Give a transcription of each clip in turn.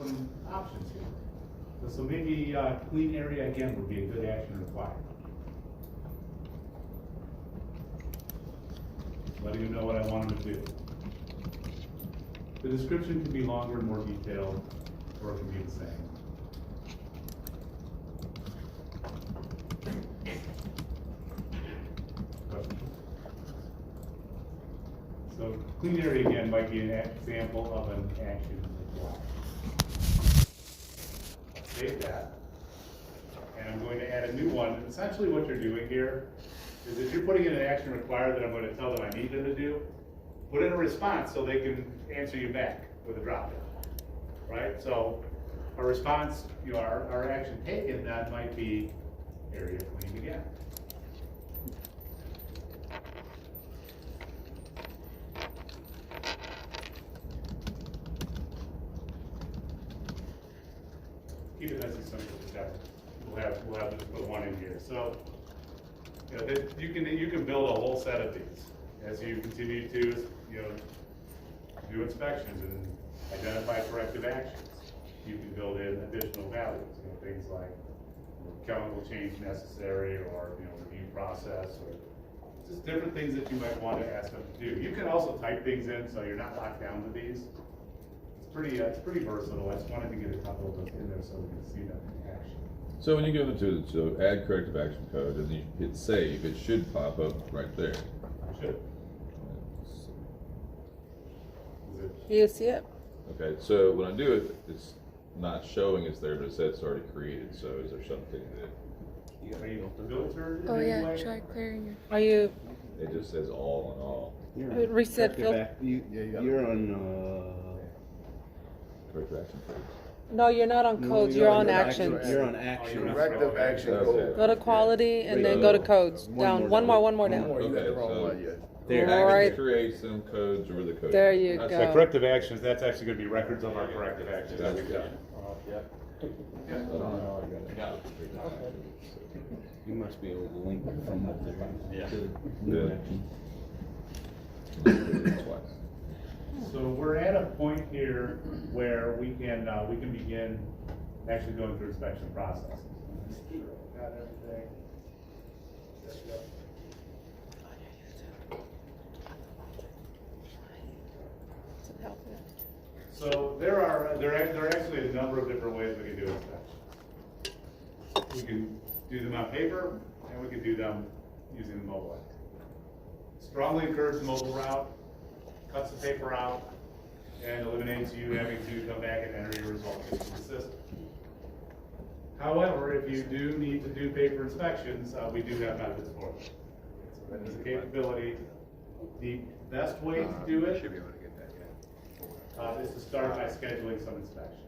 some options here. So maybe clean area again would be a good action required. Letting them know what I want them to do. The description can be longer and more detailed, or it can be the same. So clean area again might be an example of an action required. Save that. And I'm going to add a new one. Essentially what you're doing here is if you're putting in an action required that I'm going to tell them I need them to do, put in a response so they can answer you back with a drop down, right? So our response, our action taken, that might be area cleaned again. Keep it nice and simple together. We'll have to put one in here. So you can build a whole set of these as you continue to do inspections and identify corrective actions. You can build in additional values, things like chemical change necessary, or review process, or just different things that you might want to ask them to do. You can also type things in, so you're not locked down to these. It's pretty versatile. I just wanted to get a couple of those in there so we can see them in action. So when you go to add corrective action code and you hit save, it should pop up right there. It should. You see it? Okay, so when I do it, it's not showing it's there, but it says it's already created. So is there something that Are you filtered in Oh any yeah, way? try clearing your. Are you it just says all in all? It reset You're on, Corrective action codes. No, you're not on codes, you're on actions. You're on action. Corrective action Okay. code. Go to quality and then go to codes. Down, one more down. You got the wrong Okay, so- one yet. There. All right. Actions create some codes or the code. There you That's go. The corrective actions, that's actually going to be records of our corrective actions that we've done. You must be able to link from up there. Yeah. To Yeah. new action. Twice. So we're at a point here where we can begin actually going through inspection processes. Got everything. There we go. So there are actually a number of different ways we can do inspections. We can do them on paper, and we can do them using the mobile app. Strongly encourage the mobile route, cuts the paper out, and eliminates you having to come back and enter your results into the system. However, if you do need to do paper inspections, we do have methods for it. So that is a capability. The best way to do it Should be able to get that, yeah. is to start by scheduling some inspections.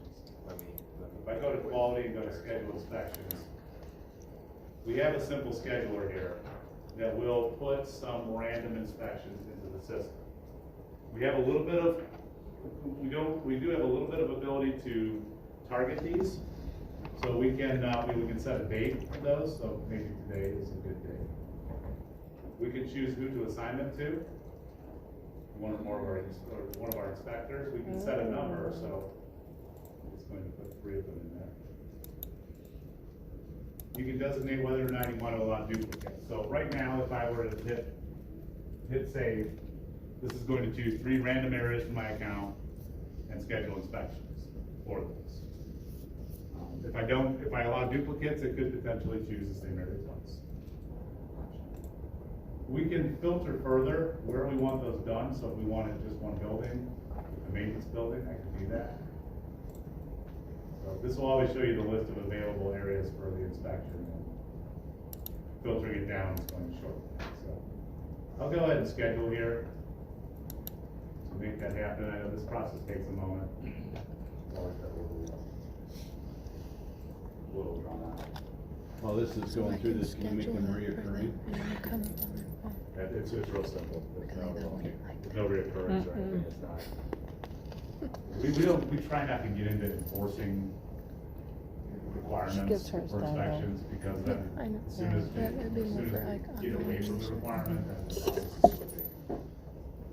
If I go to quality and go to schedule inspections, we have a simple scheduler here that will put some random inspections into the system. We have a little bit of, we do have a little bit of ability to target these. So we can set a date for those, so maybe today is a good day. We can choose who to assign them to. One of our inspectors. We can set a number, so it's going to put 3 of them in there. You can designate whether or not you want to allow duplicates. So right now, if I were to hit save, this is going to choose 3 random areas from my account and schedule inspections for those. If I allow duplicates, it could potentially choose the same area twice. We can filter further where we want those done. So if we wanted just one building, a maintenance building, I can do that. So this will always show you the list of available areas for the inspection. Filtering it down is going to shorten that. So I'll go ahead and schedule here to make that happen. I know this process takes a moment. It's always a little drawn out. While this is going through this, can you make them reoccurring? It's real simple. There's no reoccurrence or anything. It's not. We try not to get into enforcing requirements for inspections, because then I know. as soon as That'd be we more for, like, get away from the online requirement, then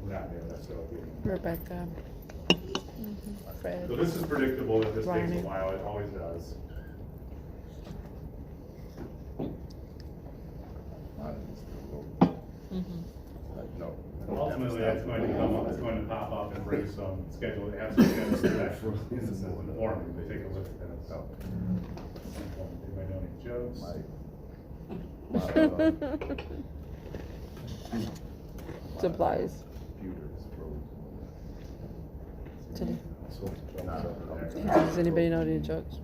we're not there. That's what Rebecca. Fred. So this is predictable that this takes a Ronnie. while, it always does. No. Ultimately, that's going to come up, it's going to pop up and bring some schedule, have some schedule inspections in the system for me, they take a look at that, so. Anybody know any jokes? Supplies. Today. Does anybody know any jokes?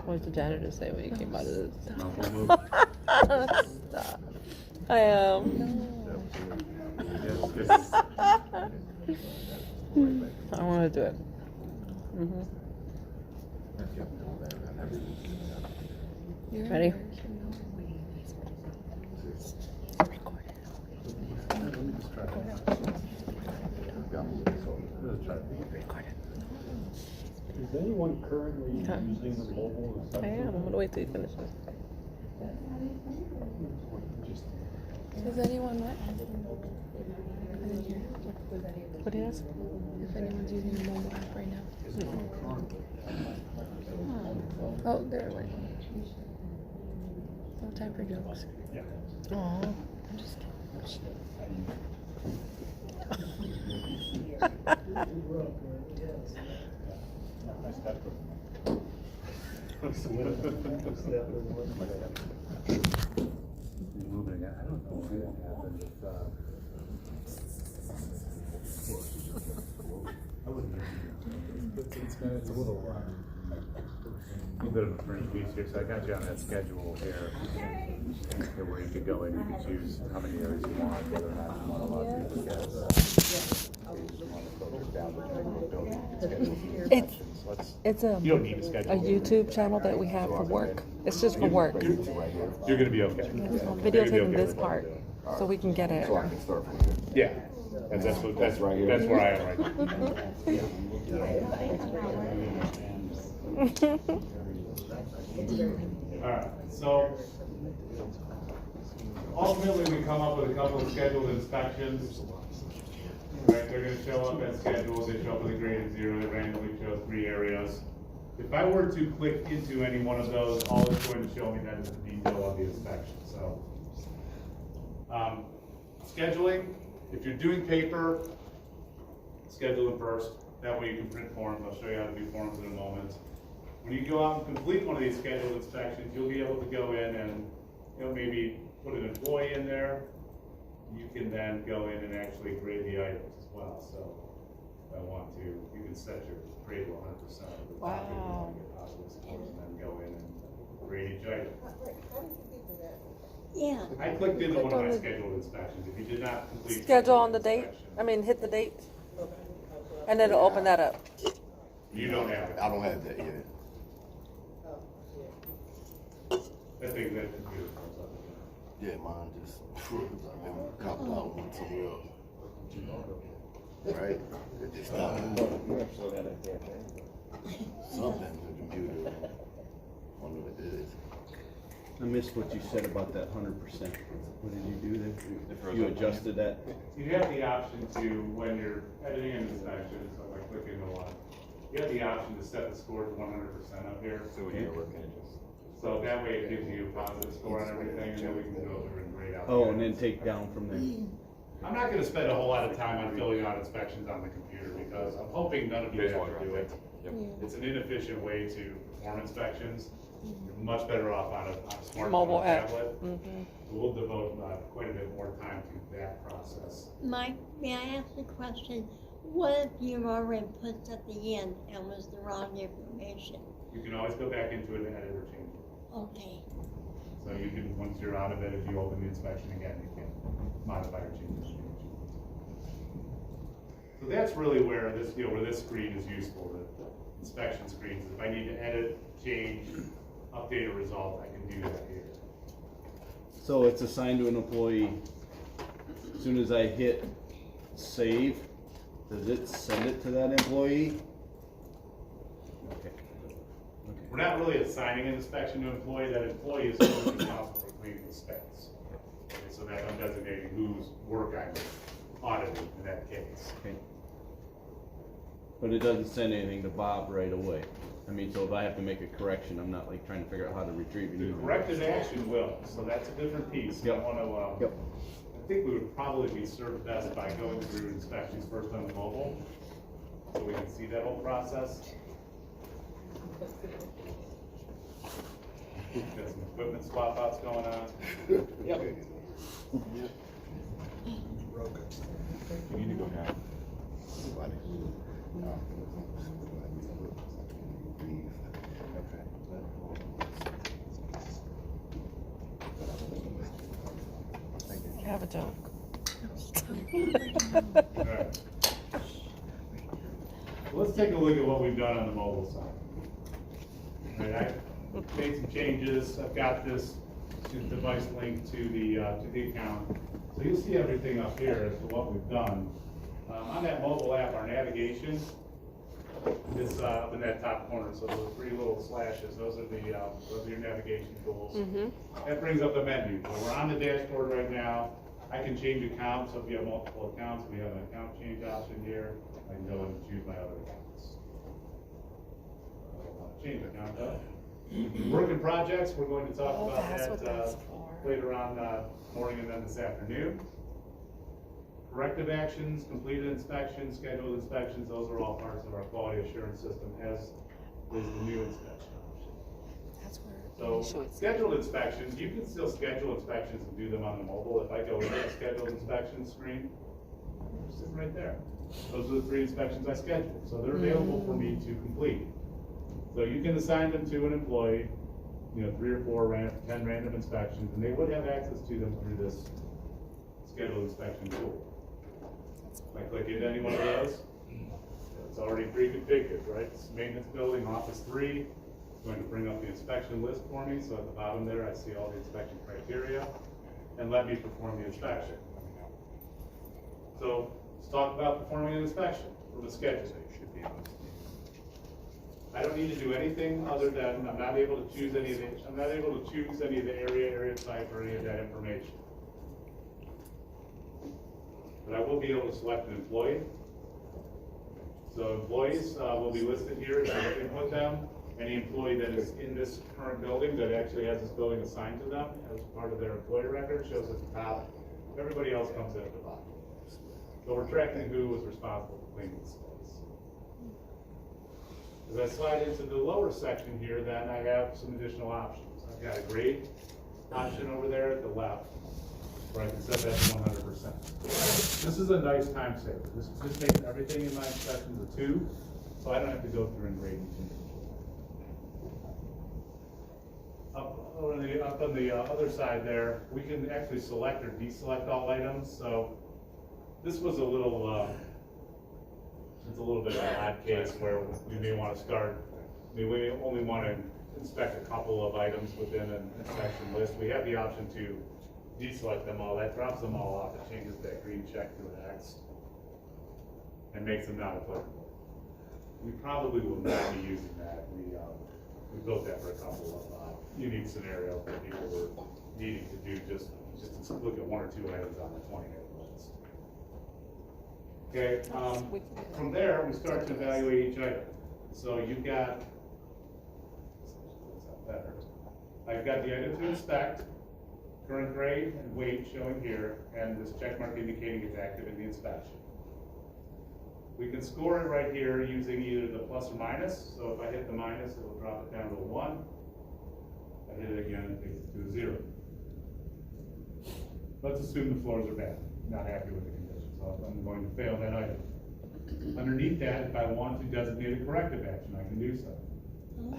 What did the janitor say when you came out of this? Stop. I am. I want to do it. Ready? Is anyone currently using the mobile? I am. I'm gonna wait till you finish this. Is anyone what? I didn't hear. What do you ask? If anyone's using the mobile app right now. Oh, there it went. No time for jokes. Aw. I'm just kidding. Moving it, I don't know if it happened with, it's a little bit of a fringe piece here, so I got you on that schedule here. Where you could go in, you could choose how many areas you want, whether or not you want a lot of people to get. It's a You don't need to schedule. a YouTube channel that we have for work. It's just for work. You're gonna be okay. I'm videotaping this part so we can get it. Yeah, that's where I am right now. Alright, so ultimately we come up with a couple of scheduled inspections. Right, they're gonna show up as scheduled, they show up with a graded 0, they randomly show 3 areas. If I were to click into any one of those, all it's going to show me then is the detail of the inspection, so. Scheduling, if you're doing paper, schedule it first. That way you can print forms. I'll show you how to do forms in a moment. When you go out and complete one of these scheduled inspections, you'll be able to go in and, maybe put an employee in there. You can then go in and actually grade the items as well. So if I want to, you can set your grade to 100% of the top if you want to get positive scores, and then go in and grade each item. Yeah. I clicked into one of my scheduled inspections. If you did not complete. Schedule on the date. inspection, I mean, hit the date. And then it'll open that up. You don't have it. I don't have that yet. I think that computer comes up again. Yeah, mine just, I've been copped out on somewhere else. Right? It just stopped. Something to the computer. I don't know what it is. I missed what you said about that 100%. What did you do there? You adjusted that? You have the option to, when you're editing an inspection, so if I click into one, you have the option to set the score to 100% up here. So when you're looking at just. So that way it gives you a positive score on everything, and then we can go through and grade out. Oh, and then take down from there. I'm not gonna spend a whole lot of time on filling out inspections on the computer, because I'm hoping none of you have to do it. It's an inefficient way to perform inspections. You're much better off on a smartphone Mobile or app. tablet. We'll devote quite a bit more time to that process. Mike, may I ask a question? What if your already put at the end and was the wrong information? You can always go back into it and edit or change it. Okay. So you can, once you're out of it, if you open the inspection again, you can modify or change it. So that's really where this, where this screen is useful, the inspection screens. If I need to edit, change, update a result, I can do that here. So it's assigned to an employee. As soon as I hit save, does it send it to that employee? Okay. We're not really assigning an inspection to an employee. That employee is only responsible for cleaning the space. Okay, so that I'm designating whose work I'm auditing in that case. Okay. But it doesn't send anything to Bob right away. I mean, so if I have to make a correction, I'm not like trying to figure out how to retrieve an The email. corrective action will, so that's a different piece. I Yep. wanna, Yep. I think we would probably be served best by going through inspections first on the mobile, so we can see that whole process. Got some equipment swap outs going on. Yep. You need to go now. Have a joke. Alright. Let's take a look at what we've done on the mobile side. Alright, I made some changes, I've got this device linked to the account. So you'll see everything up here as to what we've done. On that mobile app, our navigation is up in that top corner, so those three little slashes, those are your navigation tools. That brings up the menu. So we're on the dashboard right now. I can change accounts, so if you have multiple accounts, we have an account change option here. I can go and choose my other accounts. I don't want to change account though. Work in projects, we're going to talk about that later on morning and then this afternoon. Corrective actions, completed inspections, scheduled inspections, those are all parts of our quality assurance system, as is the new inspection option. That's where. So scheduled inspections, you can still schedule inspections and do them on the mobile. If I go to the scheduled inspections screen, they're sitting right there. Those are the 3 inspections I scheduled, so they're available for me to complete. So you can assign them to an employee, 3 or 4, 10 random inspections, and they would have access to them through this scheduled inspection tool. If I click into any one of those, it's already pre-configured, right? It's maintenance building, office 3. It's going to bring up the inspection list for me, so at the bottom there, I see all the inspection criteria, and let me perform the inspection. So, let's talk about performing an inspection from a schedule. I don't need to do anything other than, I'm not able to choose any of the area type, or any of that information. But I will be able to select an employee. So employees will be listed here, if you input them. Any employee that is in this current building, that actually has this building assigned to them as part of their employee record, shows at the top. Everybody else comes in at the bottom. So we're tracking who was responsible for cleaning the space. As I slide into the lower section here, then I have some additional options. I've got a grade option over there at the left, where I can set that to 100%. This is a nice time saver. This just takes everything in my inspections to 2, so I don't have to go through and grade each individual. Up on the other side there, we can actually select or deselect all items. So this was a little, it's a little bit of an odd case where we may want to start. We only want to inspect a couple of items within an inspection list. We have the option to deselect them all. That drops them all off. It changes that green check to an X and makes them not applicable. We probably will not be using that. We built that for a couple of unique scenarios where people were needing to do just to look at 1 or 2 items on the 20-item list. Okay, from there, we start to evaluate each item. So you've got, better. I've got the item to inspect, current grade and weight showing here, and this check mark indicating it's active in the inspection. We can score it right here using either the plus or minus. So if I hit the minus, it will drop it down to a 1. If I hit it again, it takes it to a 0. Let's assume the floors are bad, not happy with the condition, so I'm going to fail that item. Underneath that, if I want to designate a corrective action, I can do so.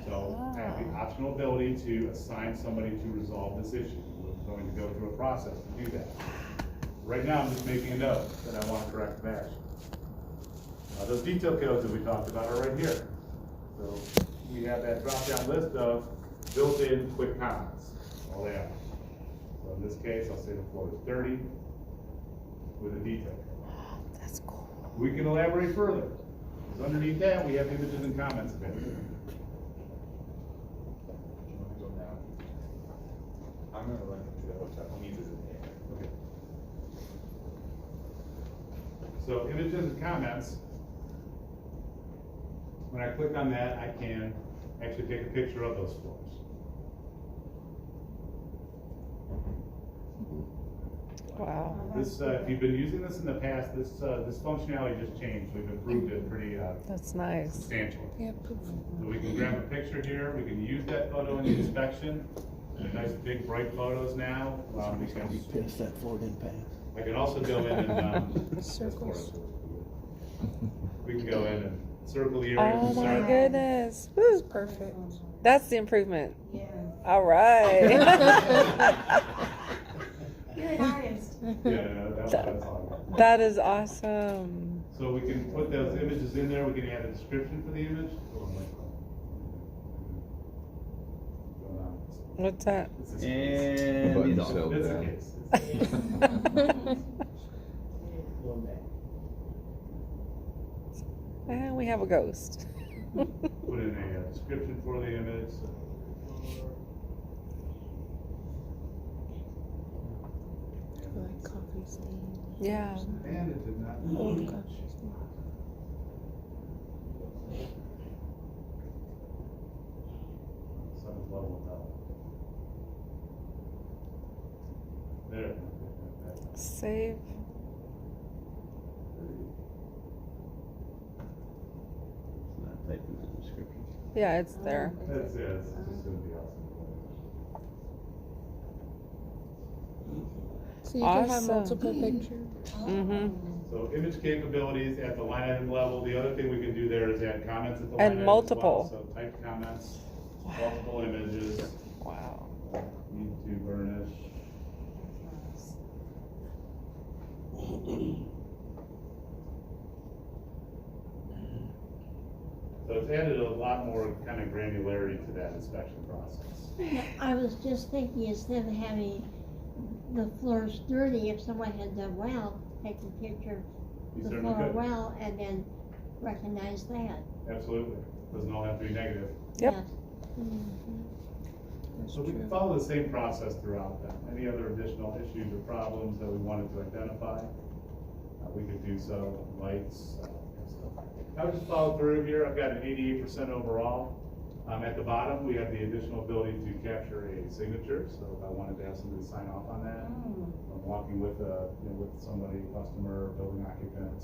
So I have the optional ability to assign somebody to resolve this issue. We're going to go through a process to do that. Right now, I'm just making a note that I want a corrective action. Those detail codes that we talked about are right here. So we have that drop-down list of built-in quick comments. All they are. So in this case, I'll say the floor is dirty with a detail code. That's cool. We can elaborate further. Because underneath that, we have images and comments available. I'm gonna run into the hotel. He needs it in there. Okay. So images and comments When I click on that, I can actually take a picture of those floors. Wow. This, if you've been using this in the past, this functionality just changed. We've improved it pretty That's nice. substantially. Yeah, proof. So we can grab a picture here, we can use that photo in the inspection. They're nice big bright photos now. We can, Pissed that floor didn't pass. I can also go in and, Circles. we can go in and circle the area. Oh of my concern. goodness. Woo. Perfect. That's the improvement. Yeah. All right. You're an artist. Yeah, no, that's all. That is awesome. So we can put those images in there, we can add a description for the image. What's that? It's this case. And Button he's off. cell It's a down. case. It's a case. And we have a ghost. Put in a description for the image. Like coffee stain. Yeah. And it did not. Oh, gosh. Seventh level of There. Save. It's not typing the description. Yeah, it's there. That's it, it's just gonna be awesome. So you can have Awesome. multiple pictures. Mm-hmm. So image capabilities at the line item level, the other thing we can do there is add comments at the line And item as multiple. well. So typed comments, multiple images, Wow. need to burnish. So it's added a lot more kind of granularity to that inspection process. Yeah, I was just thinking, instead of having the floors dirty, if someone had done well, take a picture You of the certainly floor could. well, and then recognize that. Absolutely. Doesn't all have to be negative. Yep. Yes. So we can follow the same process throughout that. Any other additional issues or problems that we wanted to identify, we could do so, lights, stuff like that. I would just follow through here. I've got an 88% overall. At the bottom, we have the additional ability to capture a signature, so if I wanted to have somebody sign off on that, I'm walking with with somebody, customer, building occupant,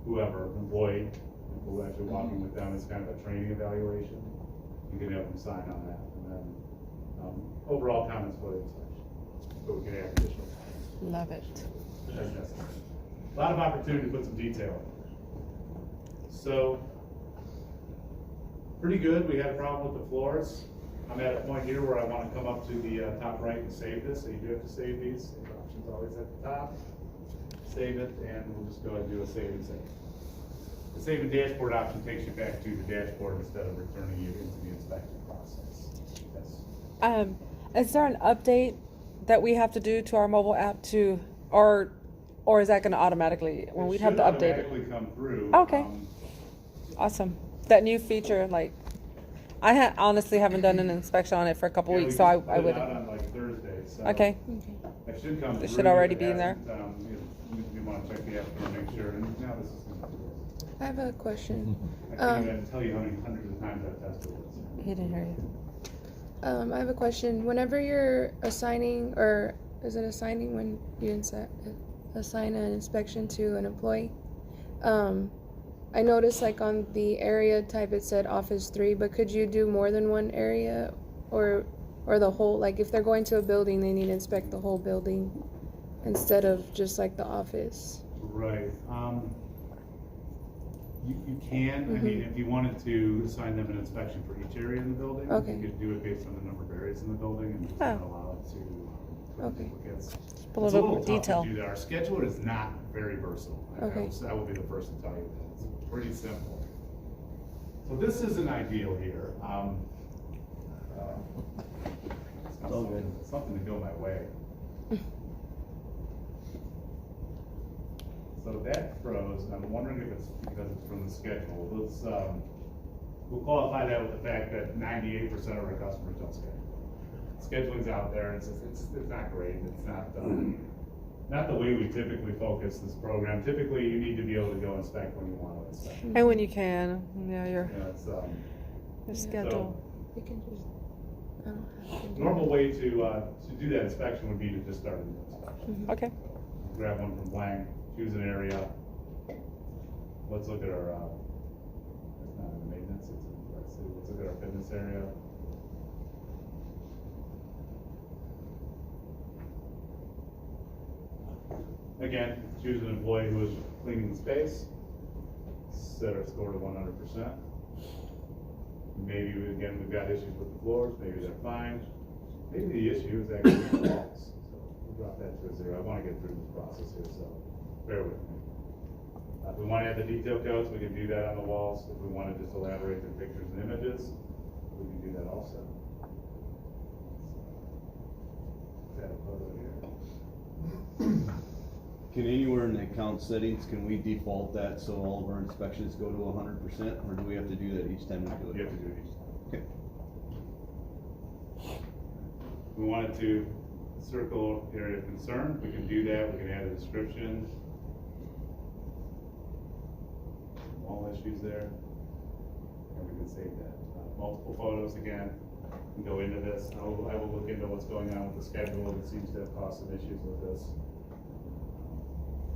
whoever, employee, if we're actually walking with them, it's kind of a training evaluation. You can have them sign on that, and then overall comments for the inspection. So we can add additional comments Love it. as necessary. A lot of opportunity to put some detail in. So, pretty good. We had a problem with the floors. I'm at a point here where I want to come up to the top right and save this. So you do have to save these. The option's always at the top. Save it, and we'll just go ahead and do a save and save. The save and dashboard option takes you back to the dashboard instead of returning you into the inspection process. Yes. Is there an update that we have to do to our mobile app to, or is that gonna automatically, when we'd have to update it? It should automatically come through. Okay. Awesome. That new feature, like, I honestly haven't done an inspection on it for a couple Yeah, weeks, we so just put I it would. out on like Thursday, so. Okay. It should come through. It should already If be in there. hasn't, you wanna check the app store and make sure, and now this is gonna do I have a question. it. I can't even tell you how many hundreds of times I've tested this. He didn't hear you. I have a question. Whenever you're assigning, or is it assigning when you assign an inspection to an employee? I noticed like on the area type it said Office 3, but could you do more than one area, or the whole? Like if they're going to a building, they need to inspect the whole building instead of just like the office. Right, you can, I mean, if you wanted to assign them an inspection for each area in the building, Okay. you could do it based on the number of areas in the building and just Oh. not allow it to put Okay. duplicates. Put a It's a little little bit tough detail. to do that. Our scheduler is not very versatile. Okay. I will be the first to tell you that. It's pretty simple. So this isn't ideal here. It's all good. something to go my way. So that froze, and I'm wondering if it's because it's from the schedule. Let's, we'll qualify that with the fact that 98% of our customers don't schedule. Scheduling's out there, it's not great, it's not, not the way we typically focus this program. Typically, you need to be able to go inspect when you want to inspect. And when you can, yeah, You know, it's, your schedule. We can just, I don't have to do normal way to do that inspection would be to just start a new inspection. Okay. Grab one from blank, choose an area. Let's look at our, it's not in maintenance, let's look at our fitness area. Again, choose an employee who is cleaning the space, set our score to 100%. Maybe, again, we've got issues with the floors, maybe they're fine. Maybe the issue is actually the walls. So we'll drop that to a 0. I want to get through this process here, so bear with me. If we want to add the detail codes, we can do that on the walls. If we want to just elaborate the pictures and images, we can do that also. Let's add a photo here. Can anywhere in the account settings, can we default that so all of our inspections go to 100%, or do we have to do that each time we do it? You have to do it each time. Okay. We wanted to circle area of concern, we can do that, we can add a description. Wall issues there, and we can save that. Multiple photos again, and go into this. I will look into what's going on with the schedule, it seems to have caused some issues with this.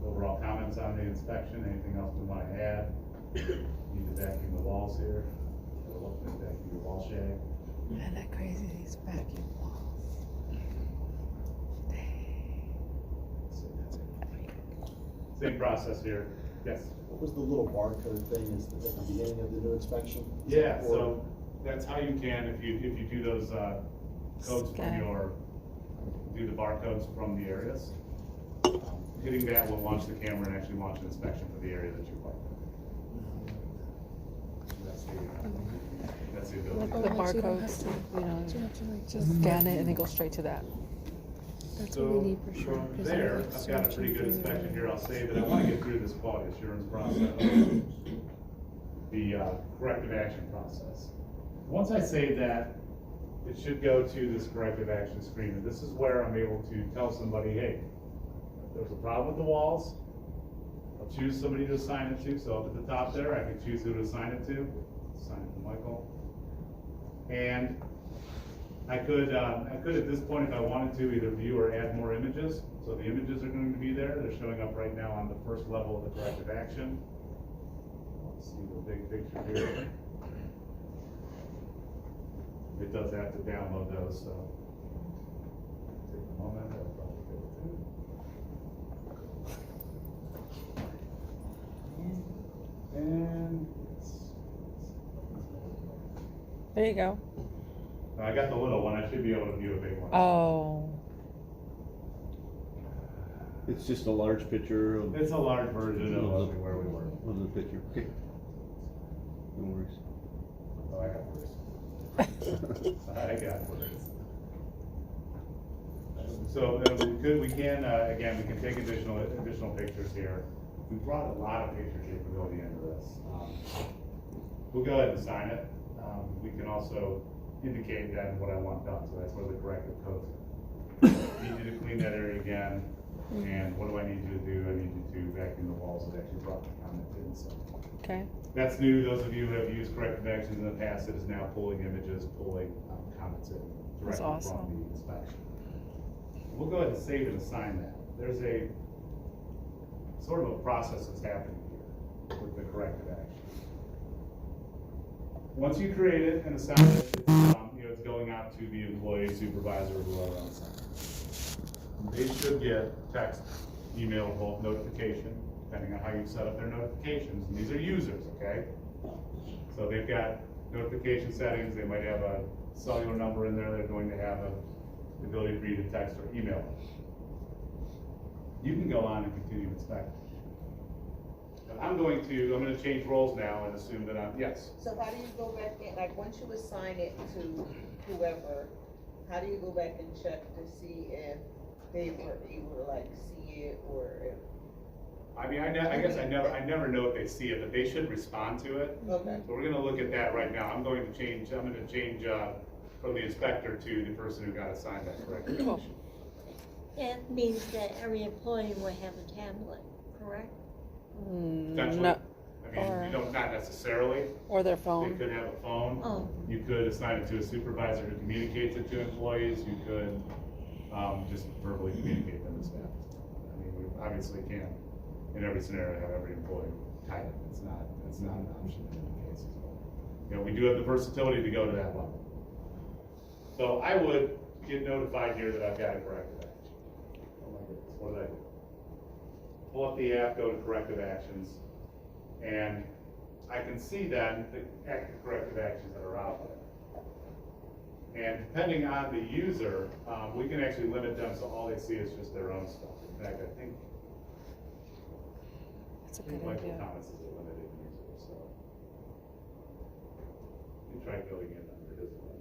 Overall comments on the inspection, anything else we want to add? Need to vacuum the walls here. Vacuum the wall shade. Isn't that crazy? These vacuum walls. So that's it. Same process here. Yes. What was the little barcode thing at the beginning of the new inspection? Yeah, Or- so that's how you can, if you do those, codes from Scan. do the barcodes from the areas. Hitting that will launch the camera and actually launch an inspection for the area that you like. That's the ability. The Oh, so you don't barcodes, have to- you know, you have to like just scan it and it goes straight to that. That's what we need for sure. From 'cause there, I'm, like, I've got a searching pretty good through inspection it. here, I'll save it, I wanna get through this quality assurance process. The corrective action process. Once I save that, it should go to this corrective action screen, and this is where I'm able to tell somebody, hey, if there's a problem with the walls, I'll choose somebody to assign it to, so up at the top there, I can choose who to assign it to, assign it to Michael. And I could at this point, if I wanted to, either view or add more images. So the images are going to be there. They're showing up right now on the first level of the corrective action. Let's see the big picture here. It does have to download those, so take a moment. That'll probably go through. And There you go. I got the little one. I should be able to view a big one. Oh. It's just a large picture of It's a large version of where we were. the picture. Okay. No worries. Oh, I got worse. I got worse. So we can again, we can take additional pictures here. We brought a lot of picture capability into this. We'll go ahead and sign it. We can also indicate that what I want done, so that's where the corrective codes are. Need you to clean that area again, and what do I need you to do? I need you to vacuum the walls that actually brought the comment in, so. Okay. That's new, those of you who have used corrective actions in the past, it is now pulling images, pulling comments in That's directly awesome. from the inspection. We'll go ahead and save and assign that. There's a sort of a process that's happening here with the corrective action. Once you create it and assign it, it's going out to the employee, supervisor, or whoever on site. They should get text, email, or notification, depending on how you set up their notifications. And these are users, okay? So they've got notification settings. They might have a cellular number in there. They're going to have the ability for you to text or email them. You can go on and continue inspecting. I'm going to change roles now and assume that yes. So how do you go back in, like, once you assign it to whoever, how do you go back and check to see if they were able to, like, see it, or if? I mean, I guess I never know if they see it, but they should respond to it. Okay. So we're gonna look at that right now. I'm gonna change from the inspector to the person who got assigned that corrective Cool. action. That means that every employee will have a tablet, correct? Potentially. No, I mean, or- you don't, not necessarily. or their They phone. could have a phone. Oh. You could assign it to a supervisor who communicates it to employees. You could, just verbally communicate them to staff. I mean, we obviously can't, in every scenario, have every employee type it. It's not an option in many cases. You know, we do have the versatility to go to that level. So I would get notified here that I've got a corrective action. Oh my goodness, what did I do? Pull up the app, go to corrective actions, and I can see then the active corrective actions that are out there. And depending on the user, we can actually limit them so all they see is just their own stuff. In fact, I think That's a good Michael idea. Thomas is a limited user, so. You try going in under his one.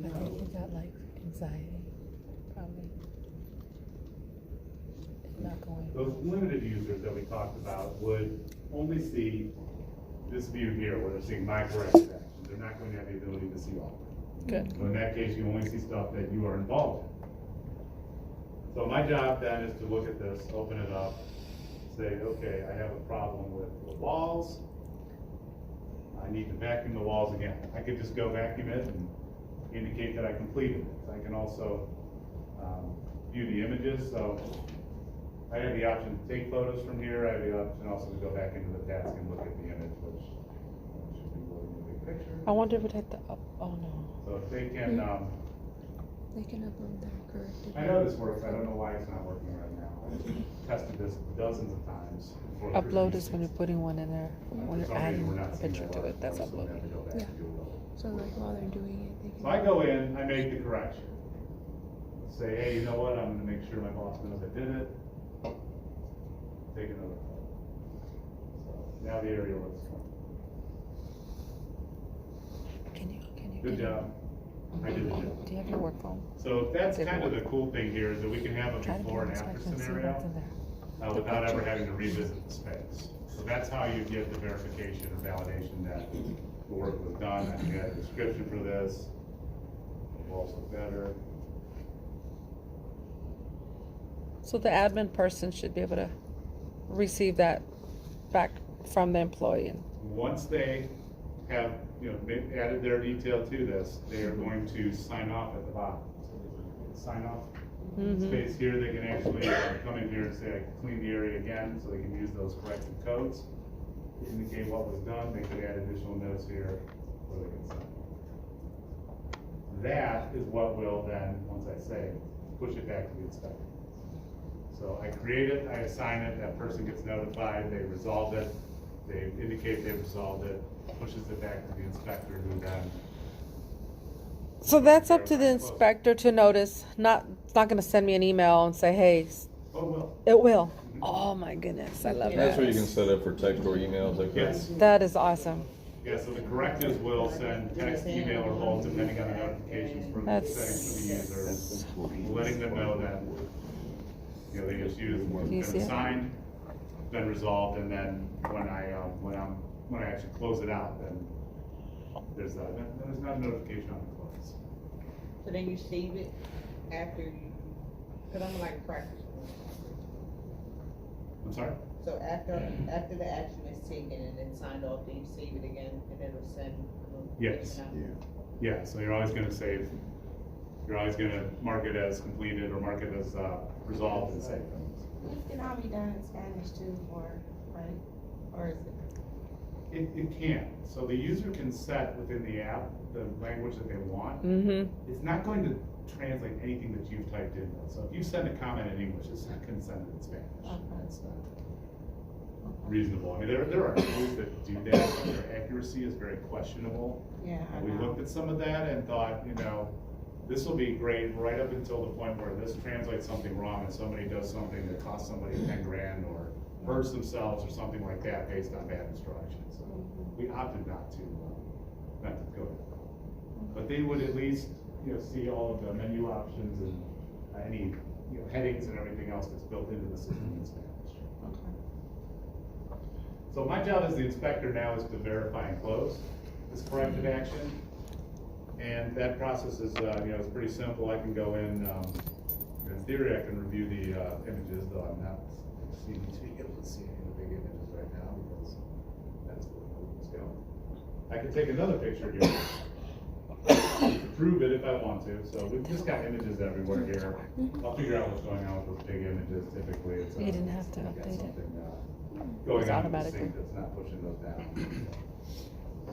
I think he got like anxiety, probably. Not going. Those limited users that we talked about would only see this view here where they're seeing my corrective actions. They're not going to have the ability to see all of them. Good. So in that case, you only see stuff that you are involved in. So my job then is to look at this, open it up, say, okay, I have a problem with the walls. I need to vacuum the walls again. I could just go vacuum it and indicate that I completed it. I can also view the images. So I have the option to take photos from here. I have the option also to go back into the task and look at the image, which should be loading a big picture. I wonder if it had the up. Oh no. So if they can, They can upload their corrected. I know this works. I don't know why it's not working right now. I tested this dozens of times. before Upload Christmas. is when you're putting one in there, when For you're some reason, adding we're not a seeing picture that to work, it. That's so we have to uploading. go back Yeah. and do it all. So like while they're doing it, they can. So I go in, I make the correction. Say, hey, you know what, I'm gonna make sure my boss knows I did it. Take another photo. So now the area looks fine. Can you? Good job. I did the job. Do you have your work phone? So that's kind of the cool thing here, is that we can have a Try to before and get after inspection, see scenario what's in there. without ever having to revisit the space. So that's how you get the verification or validation that the work was done. I can get a description for this. The walls look better. So the admin person should be able to receive that back from the employee. Once they have, added their detail to this, they are going to sign off at the bottom. So sign off space here, they can actually come in here and say, I can clean the area again, so they can use those corrected codes, indicate what was done, they could add additional notes here, or they can sign. That is what will then, once I say, push it back to the inspector. So I create it, I assign it, that person gets notified, they resolve it, they indicate they've resolved it, pushes it back to the inspector, who then, So that's up to the inspector to notice. It's not gonna send me an email and say, hey, oh, well, it will. Oh my goodness, I love That's that. where you can set up for text or emails like that. yes. That is awesome. Yeah, so the correctives will send text, email, or both, depending on the notifications from the That's- settings for the user, letting them know that, the issue has you see been it? assigned, been resolved, and then when I actually close it out, then there's not a notification on the close. So then you save it after you, cause I'm like practice. I'm sorry? So after the action is taken and then signed off, then you save it again and then it'll send a Yes. notification out? Yeah, so you're always gonna save, you're always gonna mark it as completed or mark it as resolved and save. It can all be done in Spanish too, right? Or is it? It can. So the user can set within the app the language that they want. Mm-hmm. It's not going to translate anything that you've typed in. So if you send a comment in English, it's not going to send it in Spanish. That's not reasonable. I mean, there are tools that do that, but their accuracy is very questionable. Yeah, I And we know. looked at some of that and thought, this will be great right up until the point where this translates something wrong and somebody does something that costs somebody 10 grand or hurts themselves or something like that based on bad instructions. So we opted not to go there. But they would at least, see all of the menu options and any, headings and everything else that's built into the system in Spanish. So my job as the inspector now is to verify and close this corrective action. And that process is, it's pretty simple. I can go in theory, I can review the images, though I'm not seeming to be able to see any of the big images right now because that's where it's going. I can take another picture here to prove it if I want to. So we've just got images everywhere here. I'll figure out what's going on with those big images. Typically, it's You didn't have to you've got update it. something, going It's on with the automatically. sync that's not pushing those down.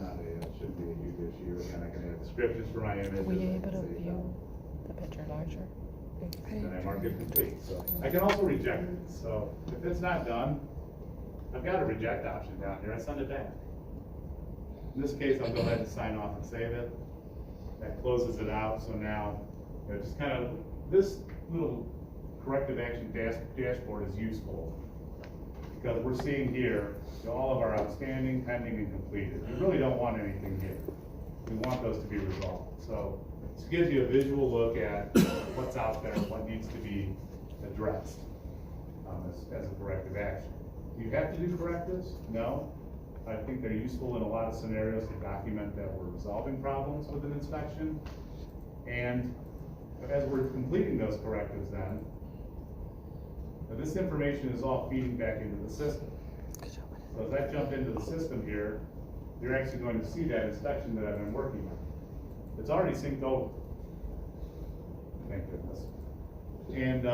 It shouldn't be a huge issue. Again, I can add descriptions for my images. Were you I able can to say, view the picture larger? and I mark it complete. So I can also reject it. So if it's not done, I've got a reject option down here. I send it back. In this case, I'll go ahead and sign off and save it. That closes it out. So now, just kind of, this little corrective action dashboard is useful because we're seeing here all of our outstanding, pending, and completed. We really don't want anything here. We want those to be resolved. So this gives you a visual look at what's out there, what needs to be addressed as a corrective action. Do you have to do correctives? No. I think they're useful in a lot of scenarios to document that we're resolving problems with an inspection. And as we're completing those correctives then, this information is all feeding back into the system. So as I jump into the system here, you're actually going to see that inspection that I've been working on. It's already synced over. Thank goodness. And,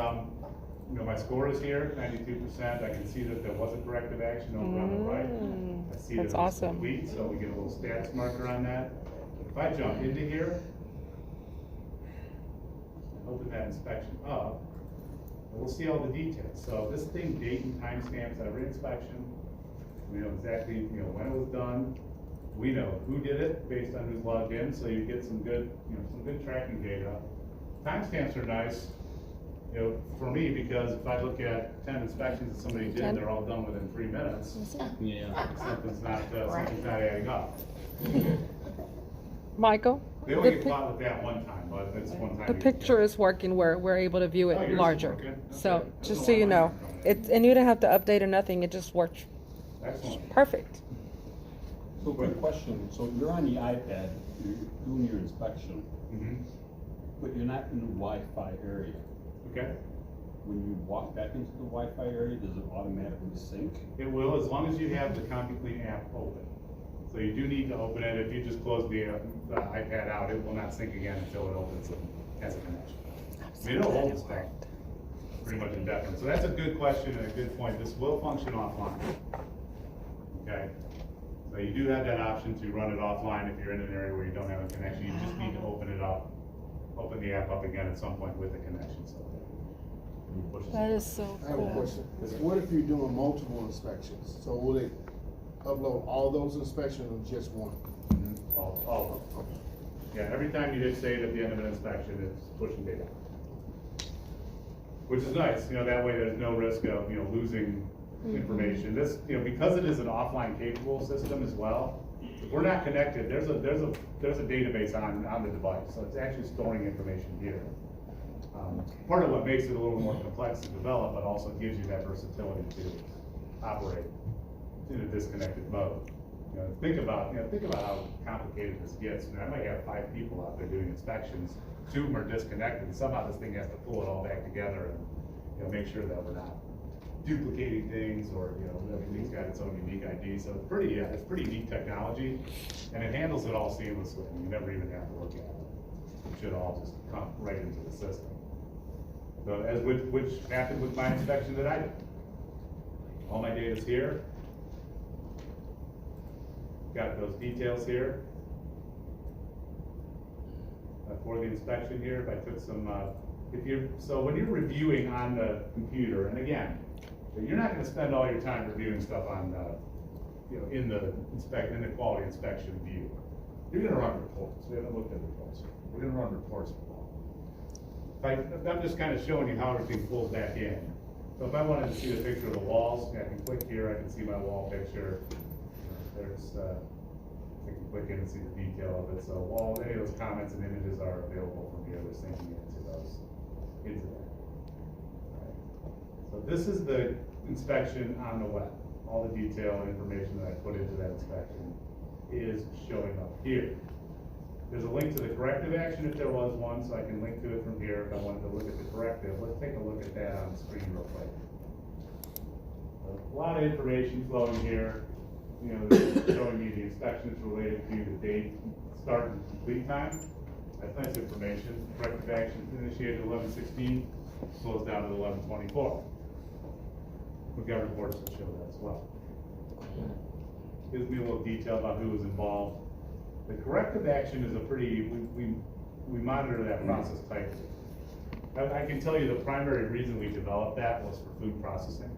my score is here, 92%. I can see that there was a corrective action over on the right. I see that That's it's awesome. complete, so we get a little status marker on that. If I jump into here, open that inspection up, we'll see all the details. So this thing, date and time stamps every inspection. We know exactly, when it was done. We know who did it based on who's logged in, so you get some good, some good tracking data. Timestamps are nice, for me, because if I look at 10 inspections that somebody did, they're all done within 3 minutes. Yeah. Something's not adding up. Michael? They only the get pic- caught with that one time, but it's one time. The picture is working where we're able to view Oh, it yours is larger. working? So, Okay. just so you know, and you didn't have to update or nothing, it just worked Excellent. perfect. So quick question, so you're on the iPad, you're doing your inspection, Mhm. but you're not in the Wi-Fi area. Okay. When you walk back into the Wi-Fi area, does it automatically sync? It will, as long as you have the CompuClean app open. So you do need to open it. If you just close the iPad out, it will not sync again until it opens and has a connection. I mean, it'll hold the stuff pretty much indefinitely. So that's a good question and a good point. This will function offline. Okay? So you do have that option to run it offline if you're in an area where you don't have a connection. You just need to open it up, open the app up again at some point with the connection. So you push it. That is so I have a cool. question. What if you're doing multiple inspections? So will it upload all those inspections or just one? All of them. Yeah, every time you hit save at the end of an inspection, it's pushing data. Which is nice, that way there's no risk of, losing information. This, because it is an offline capable system as well, if we're not connected, there's a database on the device, so it's actually storing information here. Part of what makes it a little more complex to develop, but also gives you that versatility to operate in a disconnected mode. Think about how complicated this gets. I might have 5 people out there doing inspections, 2 of them are disconnected, and somehow this thing has to pull it all back together and make sure that we're not duplicating things, or everything's got its own unique ID. So it's pretty neat technology, and it handles it all seamlessly. You never even have to look at it. It should all just come right into the system. So which happened with my inspection that I did. All my data's here. Got those details here. For the inspection here, if I took some, so when you're reviewing on the computer, and again, you're not gonna spend all your time reviewing stuff on, in the quality inspection view. You're gonna run reports. We haven't looked at reports. We're gonna run reports for I'm just kind of showing you how everything pulls back in. So if I wanted to see the picture of the walls, I can click here, I can see my wall picture. There's, I can click in and see the detail of it. So any of those comments and images are available from here. They're syncing into that. Right. So this is the inspection on the web. all the detail and information that I put into that inspection is showing up here. There's a link to the corrective action if there was one, so I can link to it from here if I wanted to look at the corrective. Let's take a look at that on the screen real quick. A lot of information flowing here. You know, they're showing me the inspection is related to the date, start and complete time. That's nice information. Corrective action initiated 11/16, slows down to 11/24. The government reports will show that as well. Gives me a little detail about who was involved. The corrective action is a pretty, we monitor that process tightly. I can tell you the primary reason we developed that was for food processing.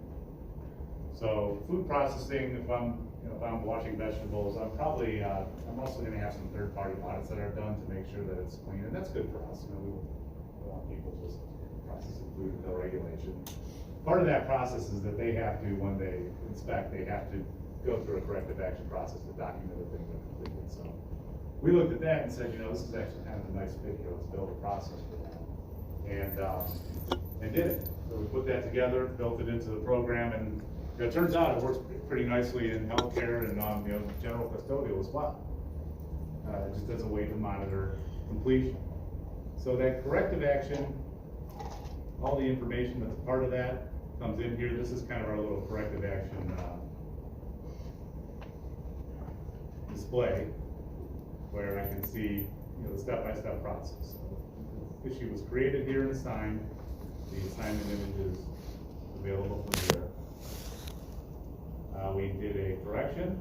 So food processing, if I'm washing vegetables, I'm also gonna have some third-party audits that are done to make sure that it's clean, and that's good for us. You know, we want people just processing food with no regulation. Part of that process is that they have to, when they inspect, they have to go through a corrective action process to document the things that are completed. So we looked at that and said, you know, this is actually kind of a nice fit here. Let's build a process for that, and did it. So we put that together, built it into the program, and it turns out it works pretty nicely in healthcare and you know, general custodial as well. Just as a way to monitor completion. So that corrective action, all the information that's a part of that comes in here. This is kind of our little corrective action display, where I can see, you know, the step-by-step process. So the issue was created here and assigned. The assignment image is available from here. We did a correction.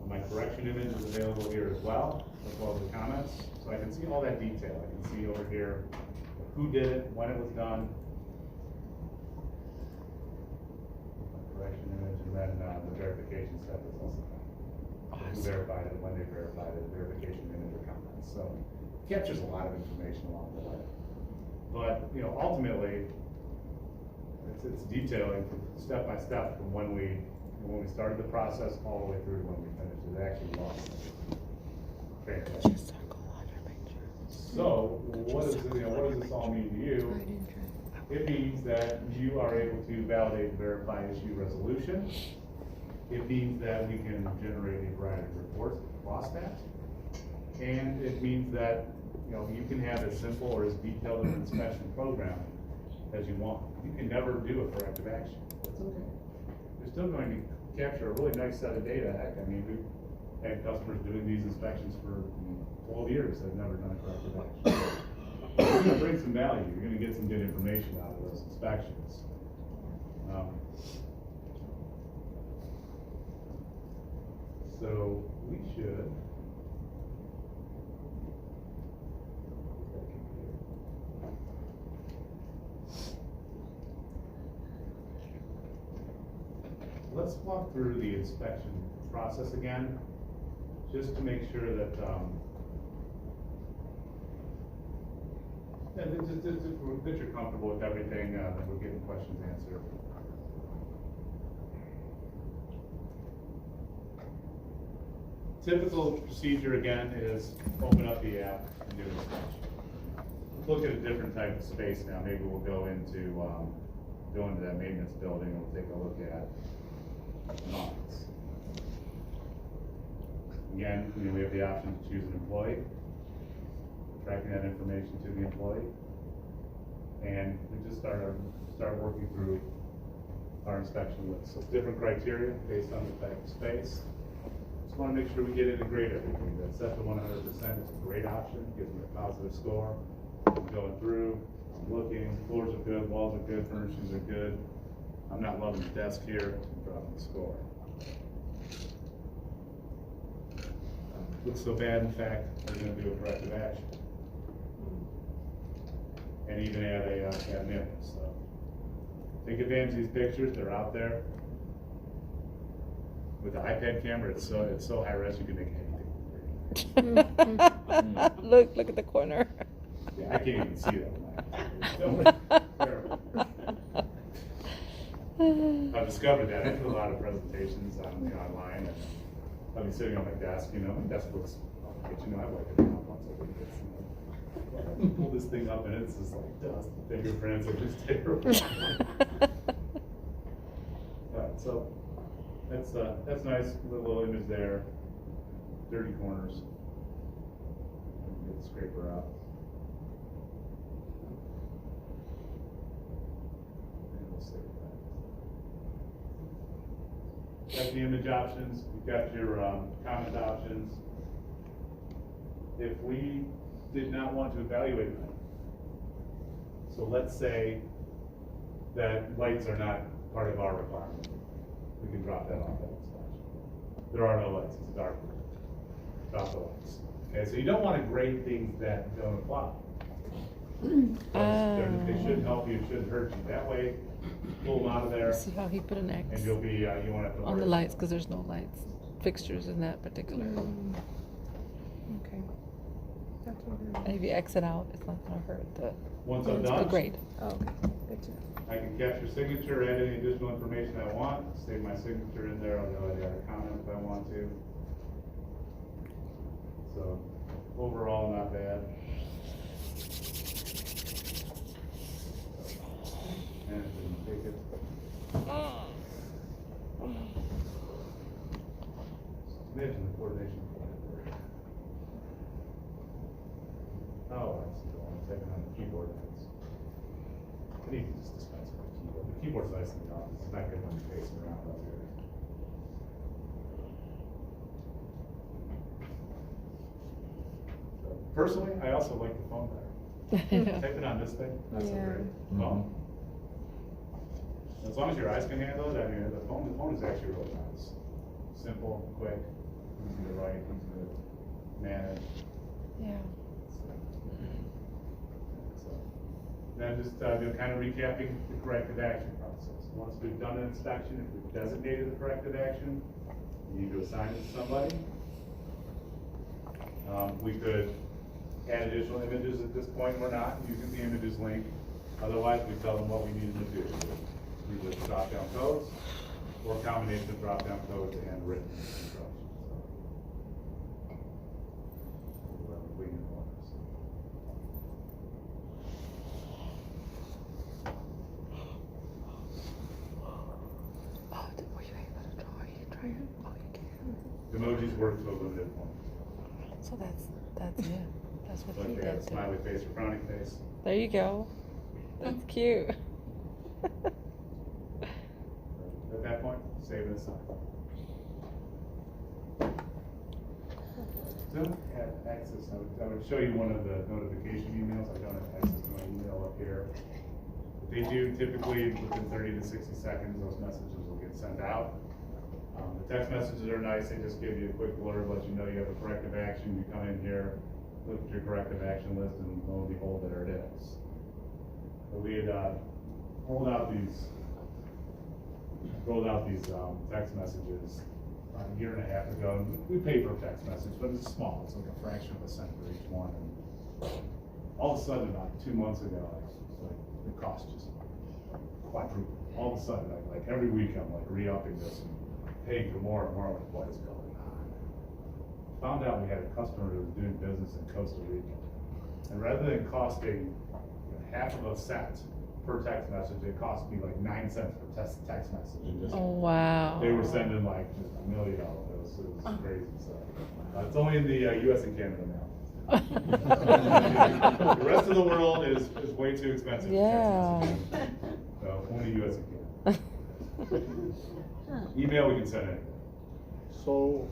My correction image is available here as well as the comments. So I can see all that detail. I can see over here who did it, when it was done. My correction image, and then the verification step is also done. Who verified it, when they verified it, verification image or comments. So it captures a lot of information along the way. But you know, ultimately, it's detailing step by step from when we started the process all the way through to when we finished it. Actually, fantastic. So, what does this all mean to you? It means that you are able to validate and verify issue resolution. It means that we can generate a variety of reports across that, and it means that you can have as simple or as detailed an inspection program as you want. You can never do a corrective action. That's okay. You're still going to capture a really nice set of data. Heck, I mean, we've had customers doing these inspections for 12 years. They've never done a corrective action. You're going to bring some value. You're going to get some good information out of those inspections. So we should. Let's walk through the inspection process again, just to make sure that that you're comfortable with everything, that we're getting questions answered. Typical procedure again is open up the app and do an inspection. Let's look at a different type of space now. Maybe we'll go into that maintenance building and we'll take a look at an office. Again, we have the option to choose an employee, tracking that information to the employee, and we just start working through our inspection list. So different criteria based on the type of space. Just want to make sure we get integrate everything. That's set to 100%. It's a great option. Gives me a positive score. I'm going through, I'm looking. Floors are good, walls are good, furnishings are good. I'm not loving the desk here. I'm dropping the score. Looks so bad, in fact, we're going to do a corrective action. And even add an image. So take advantage of these pictures, they're out there. With the iPad camera, it's so high res you can make anything. Look at the corner. Yeah, I can't even see that. I've discovered that. I do a lot of presentations online. And I'll be sitting on my desk, my desk looks, I wipe it down once a week. I pull this thing up and it's just like dust, fingerprints, are just terrible. Alright, so That's nice, little image there, dirty corners. Get the scraper out. And we'll save that. Got the image options, you've got your comment options. If we did not want to evaluate them, so let's say that lights are not part of our requirement, we can drop that off that inspection. There are no lights, it's a dark room. Drop the lights. Okay, so you don't want to grade things that don't apply. They shouldn't help you, it shouldn't hurt you. That way, pull them out of there, See how he put an X and you'll be, you won't have to worry. on the lights, because there's no lights fixtures in that particular. Okay. That's what And if you X it out, it's not gonna hurt the. Once I'm it's done, the grade. Oh, okay, good to know. I can capture signature, add any additional information I want, save my signature in there, I'll go ahead and add a comment if I want to. So, overall, not bad. And it didn't take it. Imagine the coordination. Oh, I see, I'm typing on the keyboard. I need to just dispense with the keyboard. The keyboard's nice in the office, it's not good when you're facing around up here. So, personally, I also like the phone better. Typing on this thing, not so Yeah. great. Phone. As long as your eyes can handle it, I mean, the phone is actually really nice. Simple, quick, easy to write, easy to manage. Yeah. So, then just, kind of recapping the corrective action process. Once we've done an inspection, if we've designated the corrective action, you need to assign it to somebody. We could add additional images at this point, we're not using the images link. Otherwise, we tell them what we need them to do. Either drop down codes, or a combination of drop down codes and written instructions. Were you able to draw? You didn't try it? Oh, you can. Emojis work to a limited point. So that's it. That's what Like he they have a did. smiley face or frowning face. There you go. That's cute. At that point, save and assign. Don't have access, I would show you one of the notification emails, I don't have access to my email up here. They do typically, within 30 to 60 seconds, those messages will get sent out. The text messages are nice, they just give you a quick blurb, let you know you have a corrective action, you come in here, look at your corrective action list, and lo and behold, there it is. But we had rolled out these text messages a year and a half ago. And we pay for a text message, but it's small. It's like a fraction of a cent for each one. And all of a sudden, about 2 months ago, the cost just quadrupled. All of a sudden, like every week, I'm like re-upping this and paying for more and more. I'm like, what is going on? Found out we had a customer who was doing business in Costa Rica, and rather than costing half of a cent per text message, it cost me like 9 cents per text message. And just, Oh, wow. they were sending like just $1 million. It was crazy. So it's only in the US and Canada now. The rest of the world is way too expensive. Yeah. So only US and Canada. Email, we can send anything. So,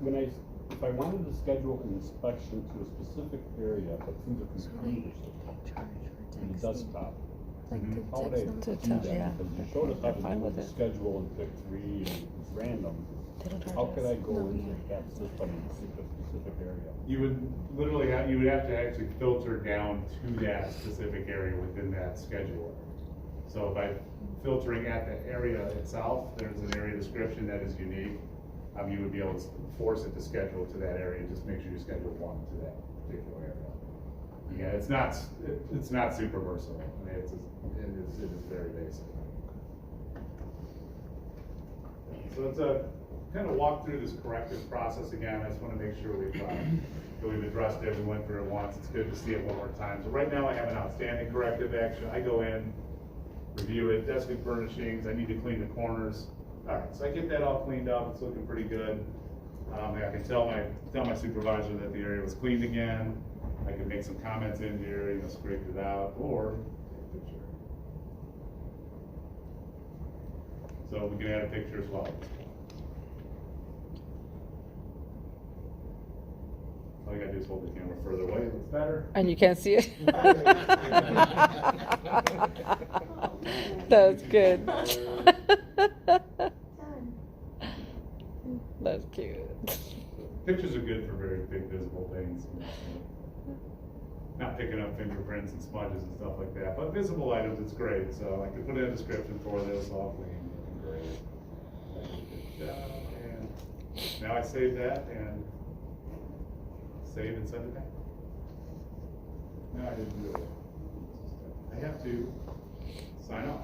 if I wanted to schedule an inspection to a specific area, but through the computer system, in the desktop, how would I do To that? tell, yeah. Because you showed us how They're fine to do with the it. schedule and pick 3 and it's random. They don't charge How could us. I go No, into yeah. that system and pick a specific area? You would literally have to actually filter down to that specific area within that scheduler. So by filtering at the area itself, there's an area description that is unique. You would be able to force it to schedule to that area, just make sure you schedule one to that particular area. Yeah, it's not super versatile. I mean, it is very basic. So let's kind of walk through this corrective process again. I just want to make sure we've addressed it. We went through it once. It's good to see it one more time. So right now I have an outstanding corrective action. I go in, review it, desk and furnishings. I need to clean the corners. Alright, so I get that all cleaned up, it's looking pretty good. I can tell my supervisor that the area was cleaned again. I can make some comments in here, you know, scrape it out, or take a picture. So we can add a picture as well. All you gotta do is hold the camera further away, it looks better. And you can't see it. That's good. That's cute. Pictures are good for very big visible things. Not picking up fingerprints and smudges and stuff like that, but visible items, it's great. So I can put in a description for this, all clean, looking great. Good job. And now I save that and save and send it back. No, I didn't do it. I have to sign off.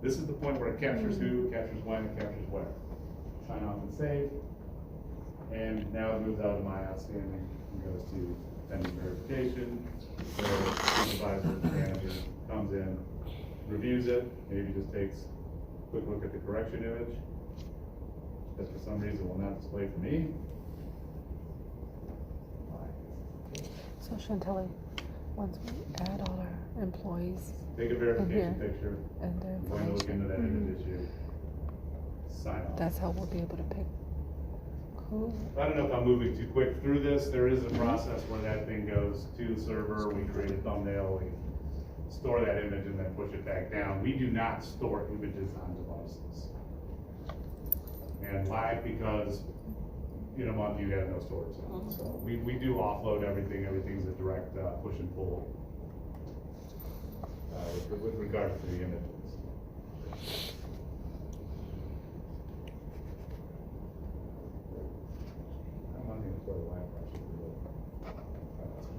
This is the point where it captures who, captures when, and captures where. Sign off and save. And now it moves out of my outstanding and goes to pending verification. So supervisor, manager comes in, reviews it, maybe just takes a quick look at the correction image that for some reason will not display for me. So Chantelli, once we add all our employees Take a verification picture, and their going to look into that image issue, sign off. that's how we'll be able to pick who. I don't know if I'm moving too quick through this. There is a process where that thing goes to the server. We create a thumbnail, we store that image, and then push it back down. We do not store images on devices. And why? Because in a month you have no storage on. So we do offload everything. Everything's a direct push and pull with regard to the images.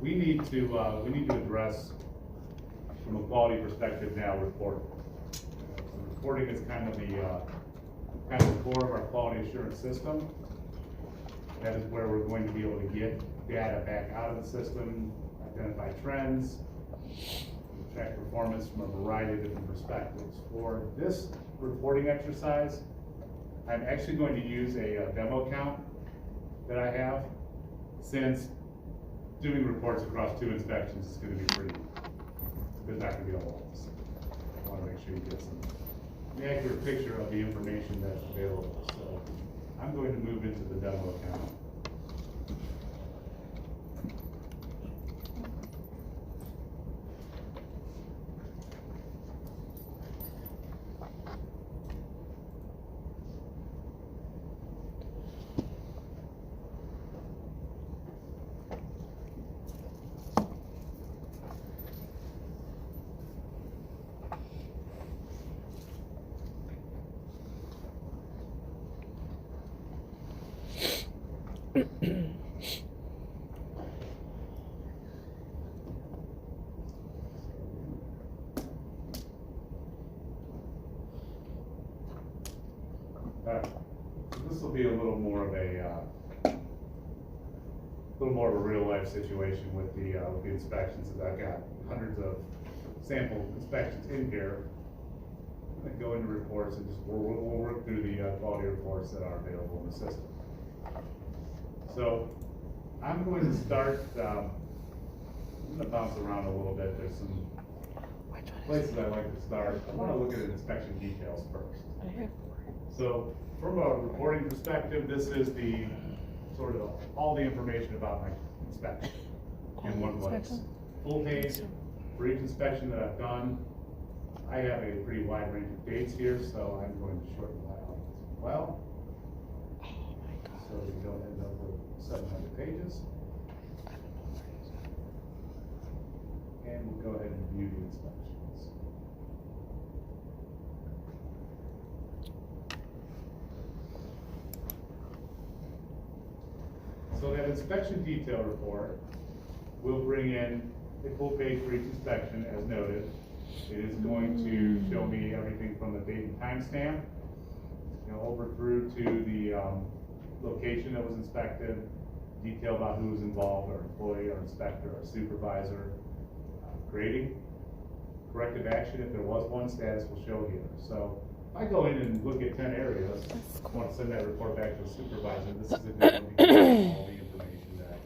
We need to address, from a quality perspective now, reporting. Reporting is kind of the core of our quality assurance system. That is where we're going to be able to get data back out of the system, identify trends, track performance from a variety of different perspectives. For this reporting exercise, I'm actually going to use a demo account that I have, since doing reports across 2 inspections is going to be there's not going to be a lot of this. I want to make sure you get an accurate picture of the information that's available. So I'm going to move into the demo account. This will be a little more of a real life situation with the inspections, as I've got hundreds of sample inspections in here. I'm going to go into reports and just we'll work through the quality reports that are available in the system. So I'm going to start. I'm going to bounce around a little bit. There's some places I like to start. I want to look at inspection details first. So from a reporting perspective, this is the sort of all the information about my inspection in one place. Full page for each inspection that I've done. I have a pretty wide range of dates here, so I'm going to shorten that out as well. So we don't end up with 700 pages. And we'll go ahead and view the inspections. So that inspection detail report will bring in a full page for each inspection as noted. It is going to show me everything from the date and timestamp, over through to the location that was inspected, detail about who was involved, our employee, our inspector, our supervisor, grading, corrective action if there was one, status will show here. So I go in and look at 10 areas, I want to send that report back to the supervisor, this is a good one because of all the information that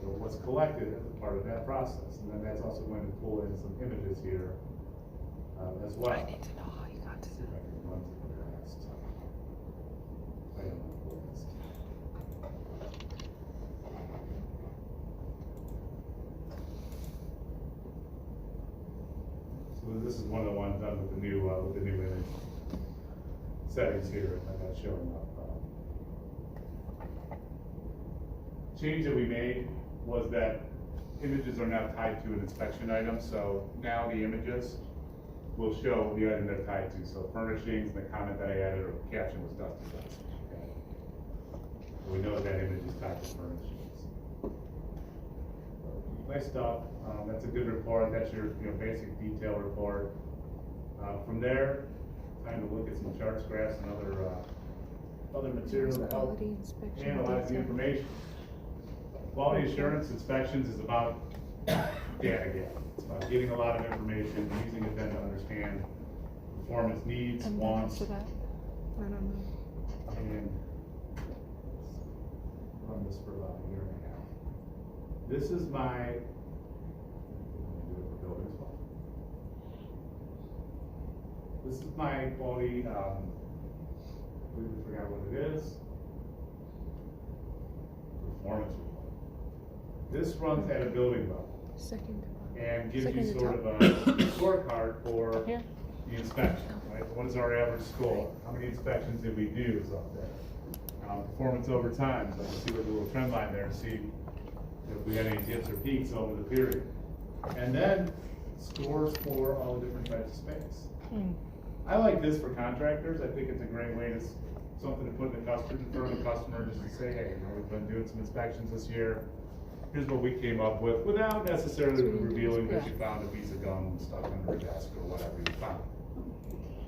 was collected as a part of that process. And then that's also going to pull in some images here as well. I need to know how you got to See if I can run through the rest. I don't know the list. So this is one of the ones done with the new image settings here, and that's showing up. Change that we made was that images are now tied to an inspection item, so now the images will show the item they're tied to. So furnishings, the comment that I added or caption was Dusty Dust. Okay. We know that image is tied to furnishings. Nice stuff. That's a good report. That's your basic detail report. From there, time to look at some charts, graphs, and other material to help Quality inspection analyze the data. information. Quality assurance inspections is about data gathering. It's about getting a lot of information, using it then to understand performance needs, And then wants, after that, I don't know. and run this for about a year and a half. This is my This is my quality, we forgot what it is. Performance report. This runs at a building level Second. and gives Second you to sort top. of a scorecard for Here. the inspection, right? What is our average score? How many inspections did we do is up there? Performance over time, so you see what the little trend line there, see if we had any dips or peaks over the period. And then scores for all the different types of space. I like this for contractors. I think it's a great way to, something to put in the customer, in front of the customer, just to say, hey, we've been doing some inspections this year. Here's what we came up with, without necessarily revealing that you found a piece of gum stuck under a desk or whatever you found.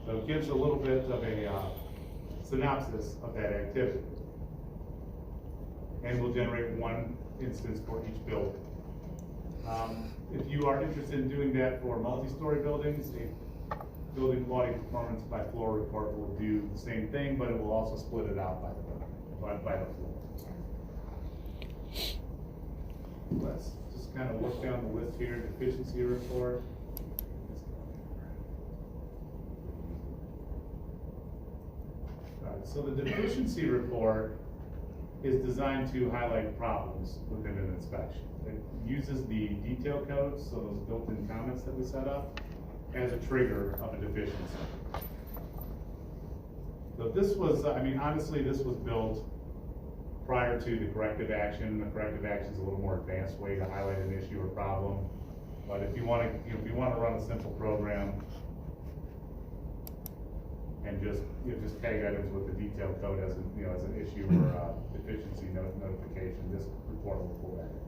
So it gives a little bit of a synopsis of that activity. And we'll generate one instance for each building. If you are interested in doing that for multi-story buildings, a building quality performance by floor report will do the same thing, but it will also split it out by the floor. Let's just kind of look down the list here. Deficiency report. All right, so the deficiency report is designed to highlight problems within an inspection. It uses the detail codes, so those built-in comments that we set up, as a trigger of a deficiency. So this was, I mean, honestly, this was built prior to the corrective action. The corrective action is a little more advanced way to highlight an issue or problem. But if you want to, if you want to run a simple program and just tag items with the detail code as an as an issue or a deficiency notification, this report will pull that in.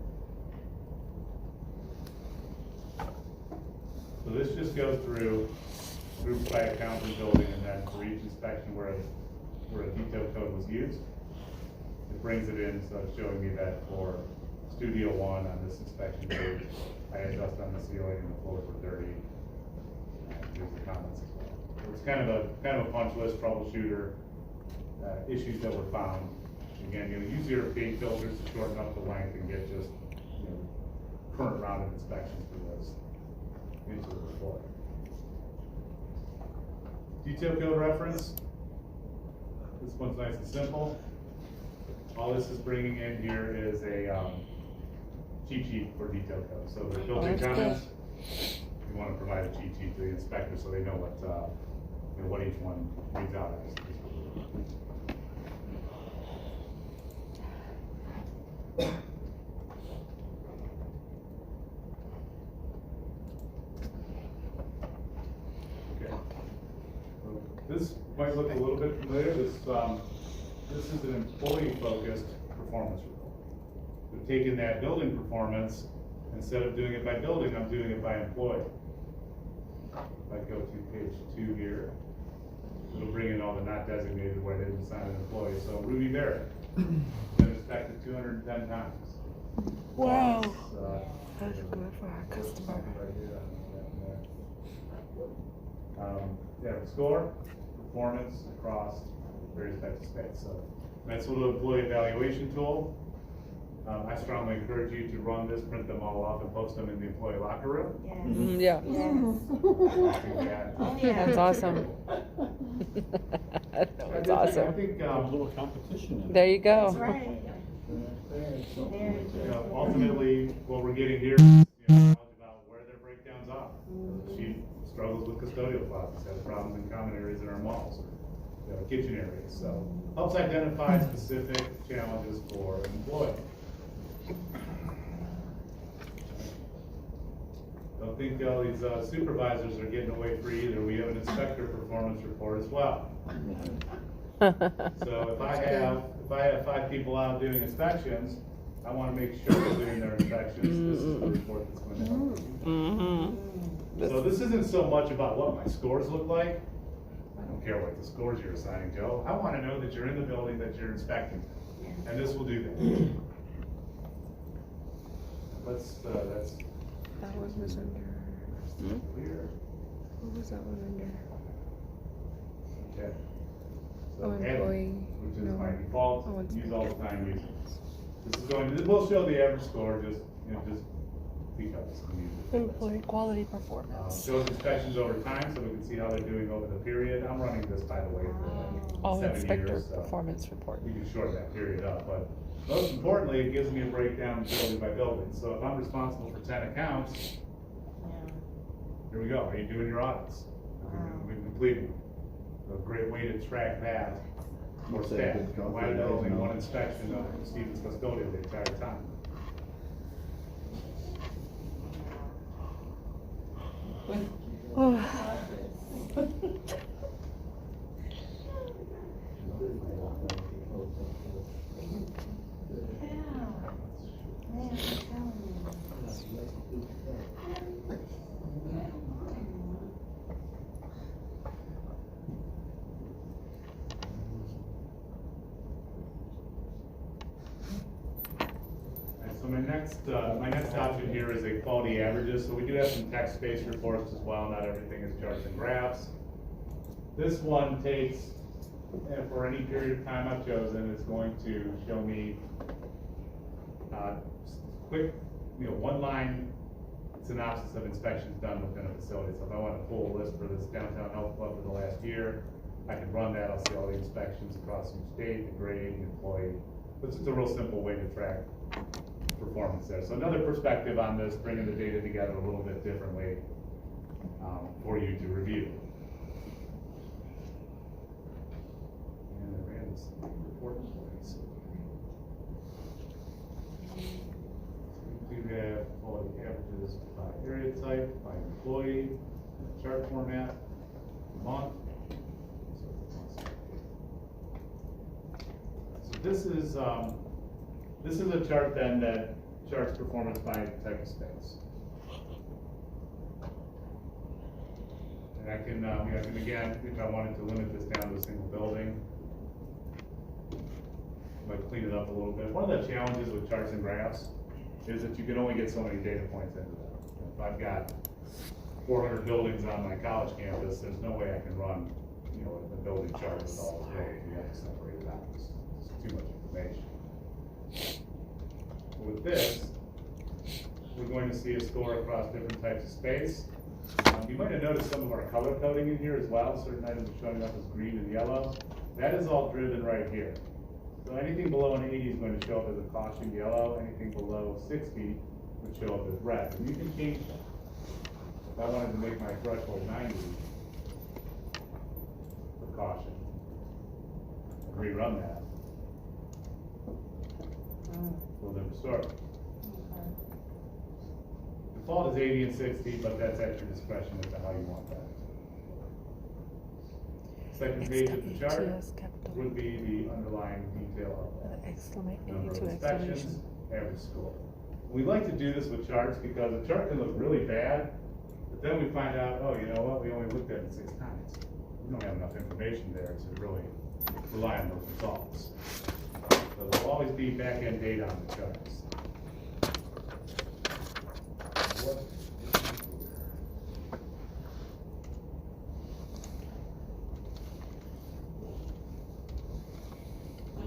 So this just goes through groups by account and building, and then for each inspection where a detail code was used, it brings it in. So it's showing me that for Studio 1 on this inspection group, I had dust on the ceiling and the floors were dirty. Here's the comments as well. So it's kind of a punch list troubleshooter, issues that were found. Again, use your paint filters to shorten up the length and get just current round of inspections for those into the report. Detail code reference. This one's nice and simple. All this is bringing in here is a cheat sheet for detail code. So the built-in comments, you want to provide a cheat sheet to the inspector so they know what each one reads out as. This might look a little bit familiar. This is an employee-focused performance report. We've taken that building performance, instead of doing it by building, I'm doing it by employee. If I go to page 2 here, it'll bring in all the not designated where they didn't assign an employee. So Ruby Barrett, been inspected 210 times. Wow. That's good for our customer. Yeah, score, performance across various types of space. So that's a little employee evaluation tool. I strongly encourage you to run this, print them all off, and post them in the employee locker room. Yeah. That's awesome. That's I awesome. think, There's a little competition in it. There you go. That's right. you know, ultimately, what we're getting here is, knowledge about where their breakdowns are. She struggles with custodial closets, has problems in common areas in our malls, or, kitchen areas. So helps identify specific challenges for an employee. Don't think all these supervisors are getting away free either. We have an inspector performance report as well. So if I have 5 people out doing inspections, I want to make sure they're doing their inspections. This is the report that's going to help. So this isn't so much about what my scores look like. I don't care what the scores you're assigning, Joe. I want to know that you're in the building that you're inspecting, and this will do that. That's That one was under. clear. What was that one under? Okay. Oh, So employee, which is no. my default, Oh, use all the time using. This is going to, we'll show the average score, just because. Employee quality performance. Shows inspections over time, so we can see how they're doing over the period. I'm running this, by the way, for All 7 inspector years, so performance report. you can shorten that period up, but most importantly, it gives me a breakdown building by building. So if I'm responsible for 10 accounts, here we go. Are you doing your audits? We've completed them. A great way to track that for Looks like staff. good company, Why there's only you know. one inspection of Stevens custodial the entire time. So my next option here is a quality averages. So we do have some text-based reports as well. Not everything is charts and graphs. This one takes, for any period of time I've chosen, it's going to show me quick, one-line synopsis of inspections done within a facility. So if I want to pull a list for this downtown health club for the last year, I can run that. I'll see all the inspections across each state, the grade, the employee. This is a real simple way to track performance there. So another perspective on this, bringing the data together a little bit differently for you to review. And I ran this report twice. We do have quality averages by area type, by employee, chart format, month. So this is a chart then that charts performance by type of space. And I can again, if I wanted to limit this down to a single building, I might clean it up a little bit. One of the challenges with charts and graphs is that you can only get so many data points into them. If I've got 400 buildings on my college campus, there's no way I can run, a building chart with all the buildings. We have to separate it out. It's too much information. With this, we're going to see a score across different types of space. You might have noticed some of our color coding in here as well. Certain items are showing up as green and yellow. That is all driven right here. So anything below an 80 is going to show up as a caution yellow. Anything below 60 would show up as red. And you can change that. If I wanted to make my threshold 90 for caution, rerun that. We'll then restore it. Default is 80 and 60, but that's at your discretion as to how you want that. Second page of the chart would be the underlying detail of that. Number of inspections, average score. We like to do this with charts because a chart can look really bad, but then we find out, oh, you know what, we only looked at it 6 times. We don't have enough information there to really rely on those results. So there'll always be back-end data on the charts.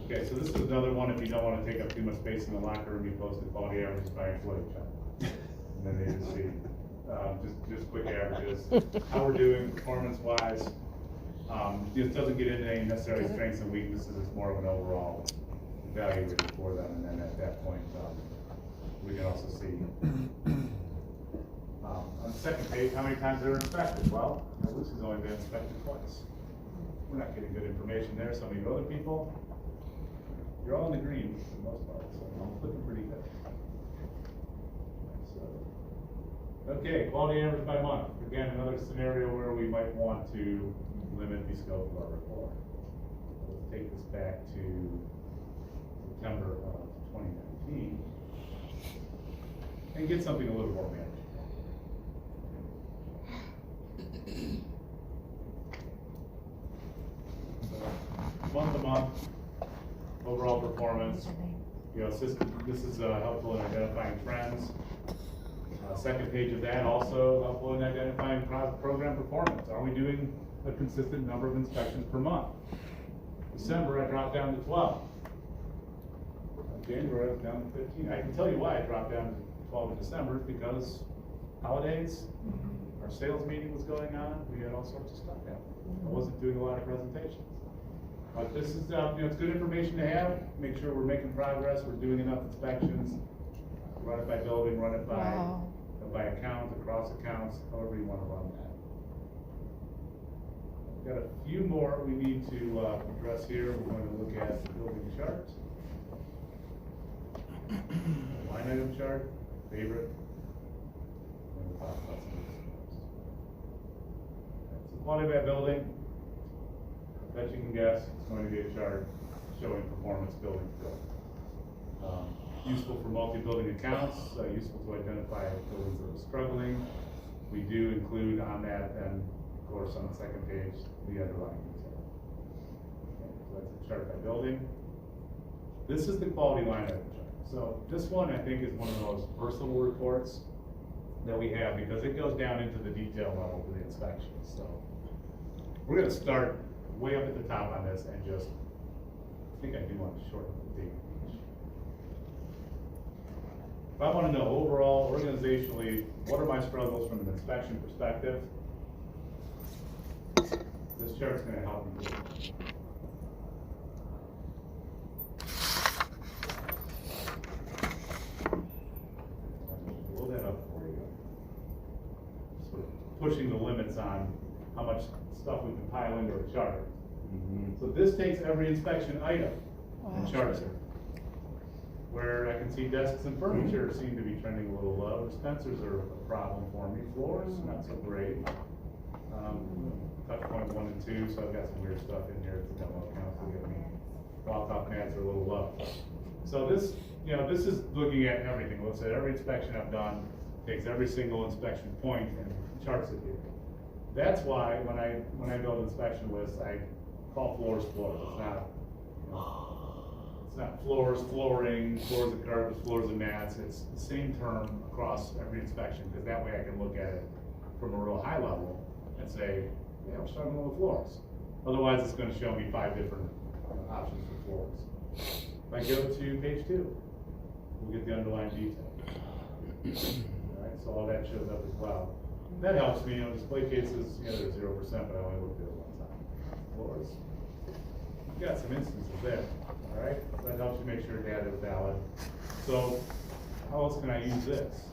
Okay, so this is another one, if you don't wanna take up too much space in the locker room, you post the quality averages by employee check. And then they just see, just quick averages, how we're doing performance-wise. This doesn't get into any necessarily strengths and weaknesses, it's more of an overall evaluation for them, and then at that point, we can also see. On the second page, how many times they were inspected? Well, Lucy's only been inspected twice. We're not getting good information there. Some of you other people, you're all in the green for the most part, so I'm looking pretty good. So, okay, quality average by month. Again, another scenario where we might want to limit the scope of our report. Let's take this back to September of 2019 and get something a little more manageable. Month to month, overall performance. You know, this is helpful in identifying trends. Second page of that also helpful in identifying program performance. Are we doing a consistent number of inspections per month? December, I dropped down to 12. January, I was down to 15. I can tell you why I dropped down to 12 in December, because holidays, our sales meeting was going on, we had all sorts of stuff happening. I wasn't doing a lot of presentations. But this is, you know, it's good information to have. Make sure we're making progress, we're doing enough inspections. Run it by building, run it by account, across accounts, however you want to run that. We've got a few more we need to address here. We're going to look at the building chart. Line item chart, favorite. And we'll talk about some of this next. So quality by building. I bet you can guess it's going to be a chart showing performance building to building. Useful for multi-building accounts, useful to identify buildings that are struggling. We do include on that then, of course, on the second page, the underlying detail. Okay, so that's a chart by building. This is the quality line item chart. So this one I think is one of the most versatile reports that we have, because it goes down into the detail level for the inspections. So we're going to start way up at the top on this and just, I think I do want to shorten the theme. If I want to know overall, organizationally, what are my struggles from an inspection perspective, this chart's going to help me do it. Blow that up for you. Sort of pushing the limits on how much stuff we can pile into a chart. So this takes every inspection item and charts it. Where I can see desks and furniture seem to be trending a little low. Dispensers are a problem for me. Floors, not so great. Touch point 1 and 2, so I've got some weird stuff in here. It's a demo account, forgive me. Wall top mats are a little low. So this, you know, this is looking at everything. Let's say every inspection I've done, takes every single inspection point and charts it here. That's why when I build an inspection list, I call floors floors. It's not, you know, it's not floors, flooring, floors and carpets, floors and mats. It's the same term across every inspection, because that way I can look at it from a real high level and say, yeah, we're struggling with floors. Otherwise, it's going to show me 5 different options for floors. If I go to page 2, we'll get the underlying detail. All right, so all that shows up as well. That helps me. You know, display cases, you know, they're 0%, but I only looked at it one time. Floors, you've got some instances there. All right, so that helps you make sure data is valid. So how else can I use this?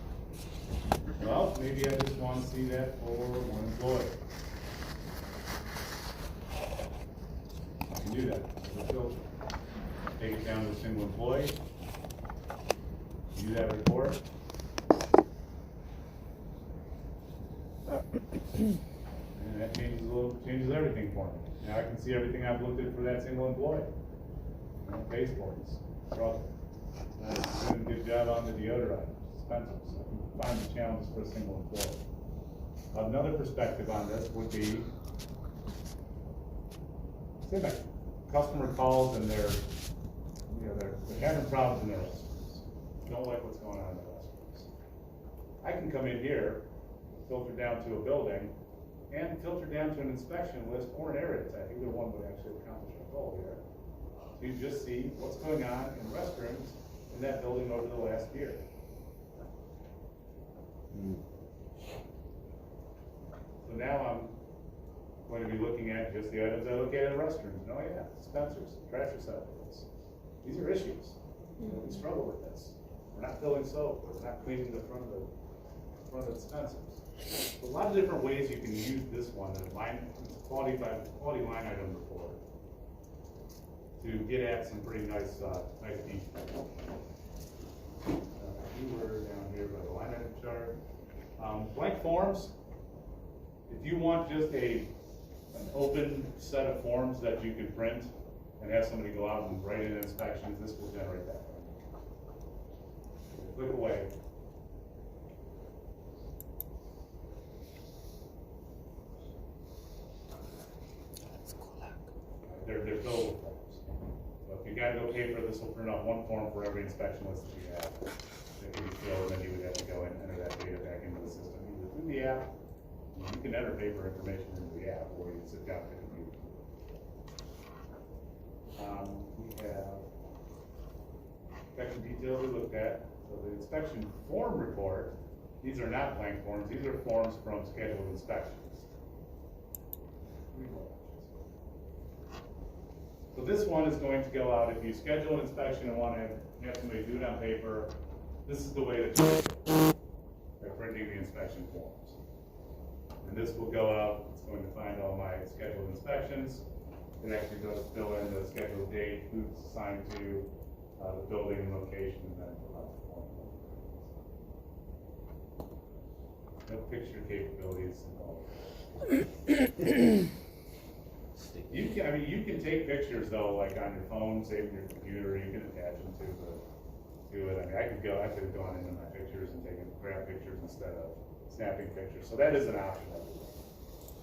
Well, maybe I just want to see that for one employee. I can do that with a filter. Take it down to a single employee. View that report. And that changes everything for me. Now I can see everything I've looked at for that single employee. You know, baseboards, struggle. Doing a good job on the deodorant, dispensers. I can find the challenges for a single employee. Another perspective on this would be, say that customer calls and they're having problems in their restrooms. Don't like what's going on in their restrooms. I can come in here, filter down to a building, and filter down to an inspection list or an area type. Either one would actually accomplish our goal here. to just see what's going on in restrooms in that building over the last year. So now I'm going to be looking at just the items I look at in restrooms. Oh yeah, dispensers, trash receptacles. These are issues. We struggle with this. We're not filling soap, we're not cleaning the front of the dispensers. A lot of different ways you can use this one, it's a quality line item report, to get at some pretty nice detail. You were down here by the line item chart. Blank forms, if you want just an open set of forms that you can print and have somebody go out and write in inspections, this will generate that. Click away. They're filled with forms. So if you gotta go pay for this, we'll print out one form for every inspection list that you have. That can be filled, and then you would have to go and enter that data back into the system, either through the app. You can enter paper information into the app, or you can sit down at the computer. We have inspection details we looked at. So the inspection form report, these are not blank forms, these are forms from scheduled inspections. So this one is going to go out, if you schedule an inspection and want to have somebody do it on paper, this is the way that you do it, by printing the inspection forms. And this will go out, it's going to find all my scheduled inspections. It actually does fill in the scheduled date, who's assigned to the building and location, and then fill out the form. No picture capabilities involved. You can take pictures though, like on your phone, save your computer, you can attach them to it. I mean, I could have gone into my pictures and grab pictures instead of snapping pictures. So that is an option.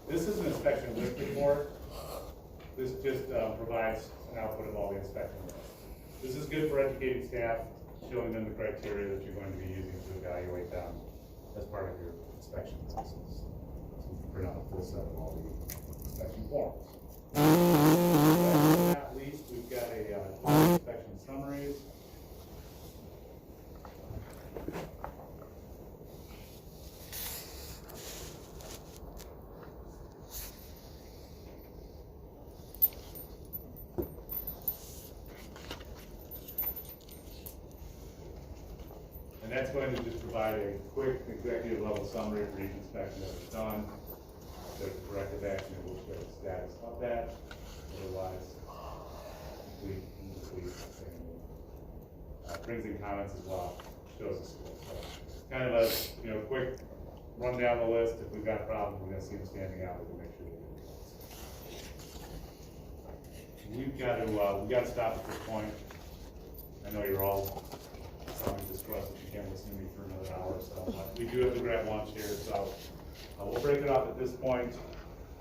This is an inspection list report. This just provides an output of all the inspection lists. This is good for educating staff, showing them the criteria that you're going to be using to evaluate them as part of your inspection process. So you can print out a full set of all the inspection forms. Last but not least, we've got a inspection summaries. And that's going to just provide a quick executive level summary for each inspection that was done. If there's corrective action, it will show the status of that. Otherwise, we brings in comments as well, shows the score. So kind of a quick run down the list. If we've got problems, we're going to see them standing out. We can make sure we got to stop at this point. I know you're all probably distressed that you can't listen to me for another hour or so. We do have to grab lunch here, so we'll break it off at this point.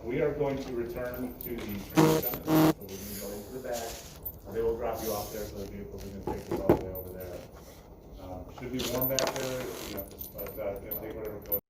We are going to return to the training center, so we're going to go into the back. They will drop you off there, so the vehicles are going to take you all the way over there. Should be warm back there, but take whatever clothes.